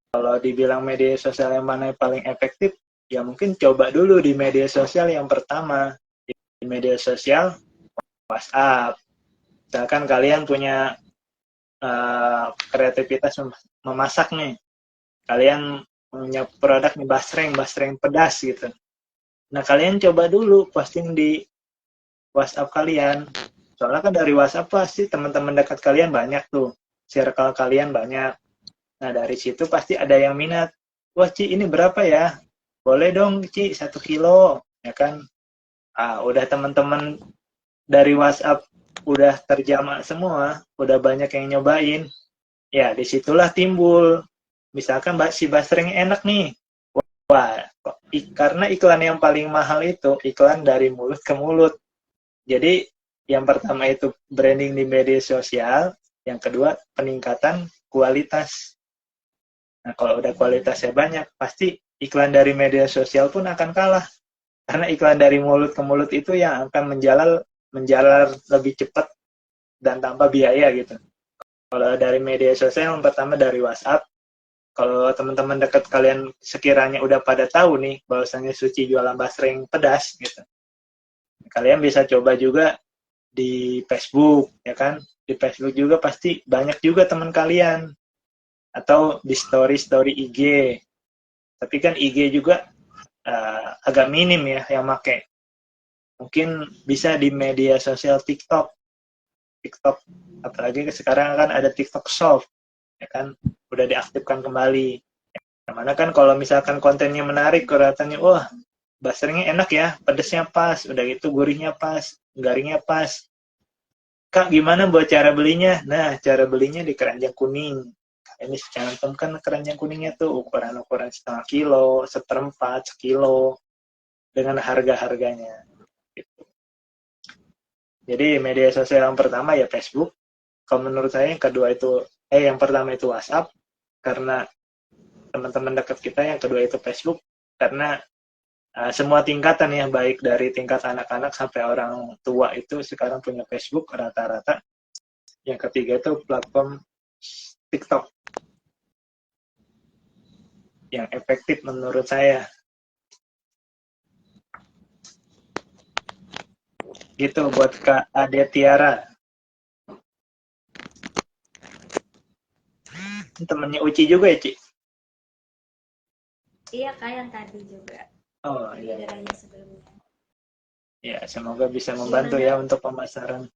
kalau dibilang media sosial yang mana yang paling efektif, ya mungkin coba dulu di media sosial yang pertama. Di media sosial WhatsApp. Misalkan kalian punya kreativitas memasak nih. Kalian punya produk nih basreng pedas gitu. Nah, kalian coba dulu posting di WhatsApp kalian. Soalnya kan dari WhatsApp pasti teman-teman dekat kalian banyak tuh. Circle kalian banyak. Nah, dari situ pasti ada yang minat. Wah, Ci, ini berapa ya? Boleh dong, Ci, 1 kilo. Ya kan? Udah teman-teman dari WhatsApp udah terjamah semua. Udah banyak yang nyobain. Ya, disitulah timbul. Misalkan si basreng enak nih. Wah, karena iklan yang paling mahal itu iklan dari mulut ke mulut. Jadi yang pertama itu branding di media sosial, yang kedua peningkatan kualitas. Nah, kalau udah kualitasnya banyak, pasti iklan dari media sosial pun akan kalah. Karena iklan dari mulut ke mulut itu yang akan menjalar lebih cepat dan tanpa biaya gitu. Kalau dari media sosial yang pertama dari WhatsApp, kalau teman-teman dekat kalian sekiranya udah pada tahu nih bahwasannya Suci jualan basreng pedas gitu, kalian bisa coba juga di Facebook ya kan, di Facebook juga pasti banyak juga teman kalian, atau di story IG, tapi kan IG juga agak minim ya yang make. Mungkin bisa di media sosial TikTok, apalagi sekarang kan ada TikTok Shop ya kan, udah diaktifkan kembali. Yang mana kan kalau misalkan kontennya menarik, kelihatannya wah basrengnya enak ya, pedesnya pas, udah gitu gurihnya pas, garingnya pas. Kak, gimana buat cara belinya? Nah, cara belinya di keranjang kuning. Ini cantumkan keranjang kuningnya tuh ukuran-ukuran 0,5 kilo, 1/4, sekilo, dengan harga-harganya. Gitu. Jadi media sosial yang pertama ya Facebook. Kalau menurut saya yang kedua itu, yang pertama itu WhatsApp, karena teman-teman dekat kita. Yang kedua itu Facebook, karena semua tingkatan ya, baik dari tingkat anak-anak sampai orang tua itu sekarang punya Facebook rata-rata. Yang ketiga itu platform TikTok yang efektif menurut saya. Gitu buat Kak Ade Tiara. Temennya Uci juga ya, Ci? Iya, Kak, yang tadi juga. Oh Tadi iya. ada nanya sebelumnya. Ya, semoga bisa membantu ya untuk pemasaran.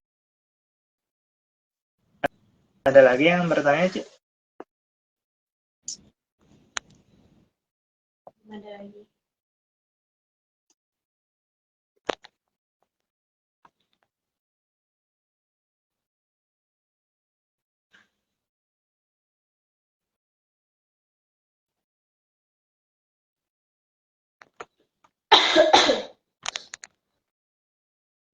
Ada lagi yang bertanya, Ci? Ada lagi.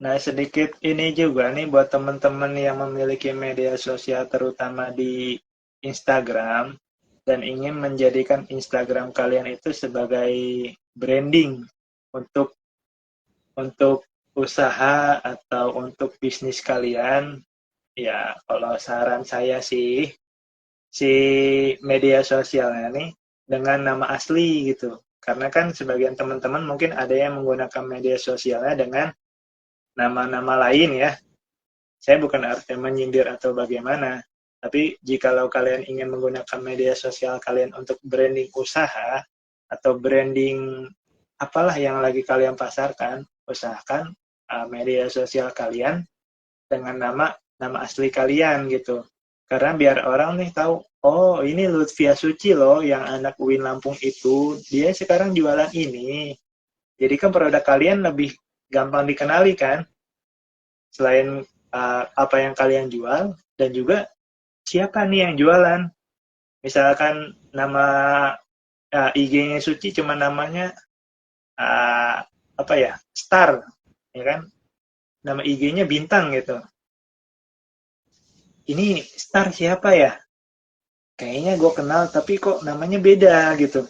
Nah, sedikit ini juga nih buat teman-teman yang memiliki media sosial terutama di Instagram dan ingin menjadikan Instagram kalian itu sebagai branding untuk usaha atau untuk bisnis kalian. Ya, kalau saran saya sih si media sosialnya nih dengan nama asli gitu. Karena kan sebagian teman-teman mungkin ada yang menggunakan media sosialnya dengan nama-nama lain ya. Saya bukan artinya menyindir atau bagaimana, tapi jikalau kalian ingin menggunakan media sosial kalian untuk branding usaha atau branding apalah yang lagi kalian pasarkan, usahakan media sosial kalian dengan nama asli kalian gitu. Karena biar orang nih tahu, oh ini Lutfia Suci loh yang anak UIN Lampung itu, dia sekarang jualan ini. Jadi kan produk kalian lebih gampang dikenali kan, selain apa yang kalian jual, dan juga siapa nih yang jualan. Misalkan nama IG-nya Suci cuma namanya apa ya, Star, ya kan? Nama IG-nya Bintang gitu. Ini Star siapa ya? Kayaknya gue kenal tapi kok namanya beda gitu.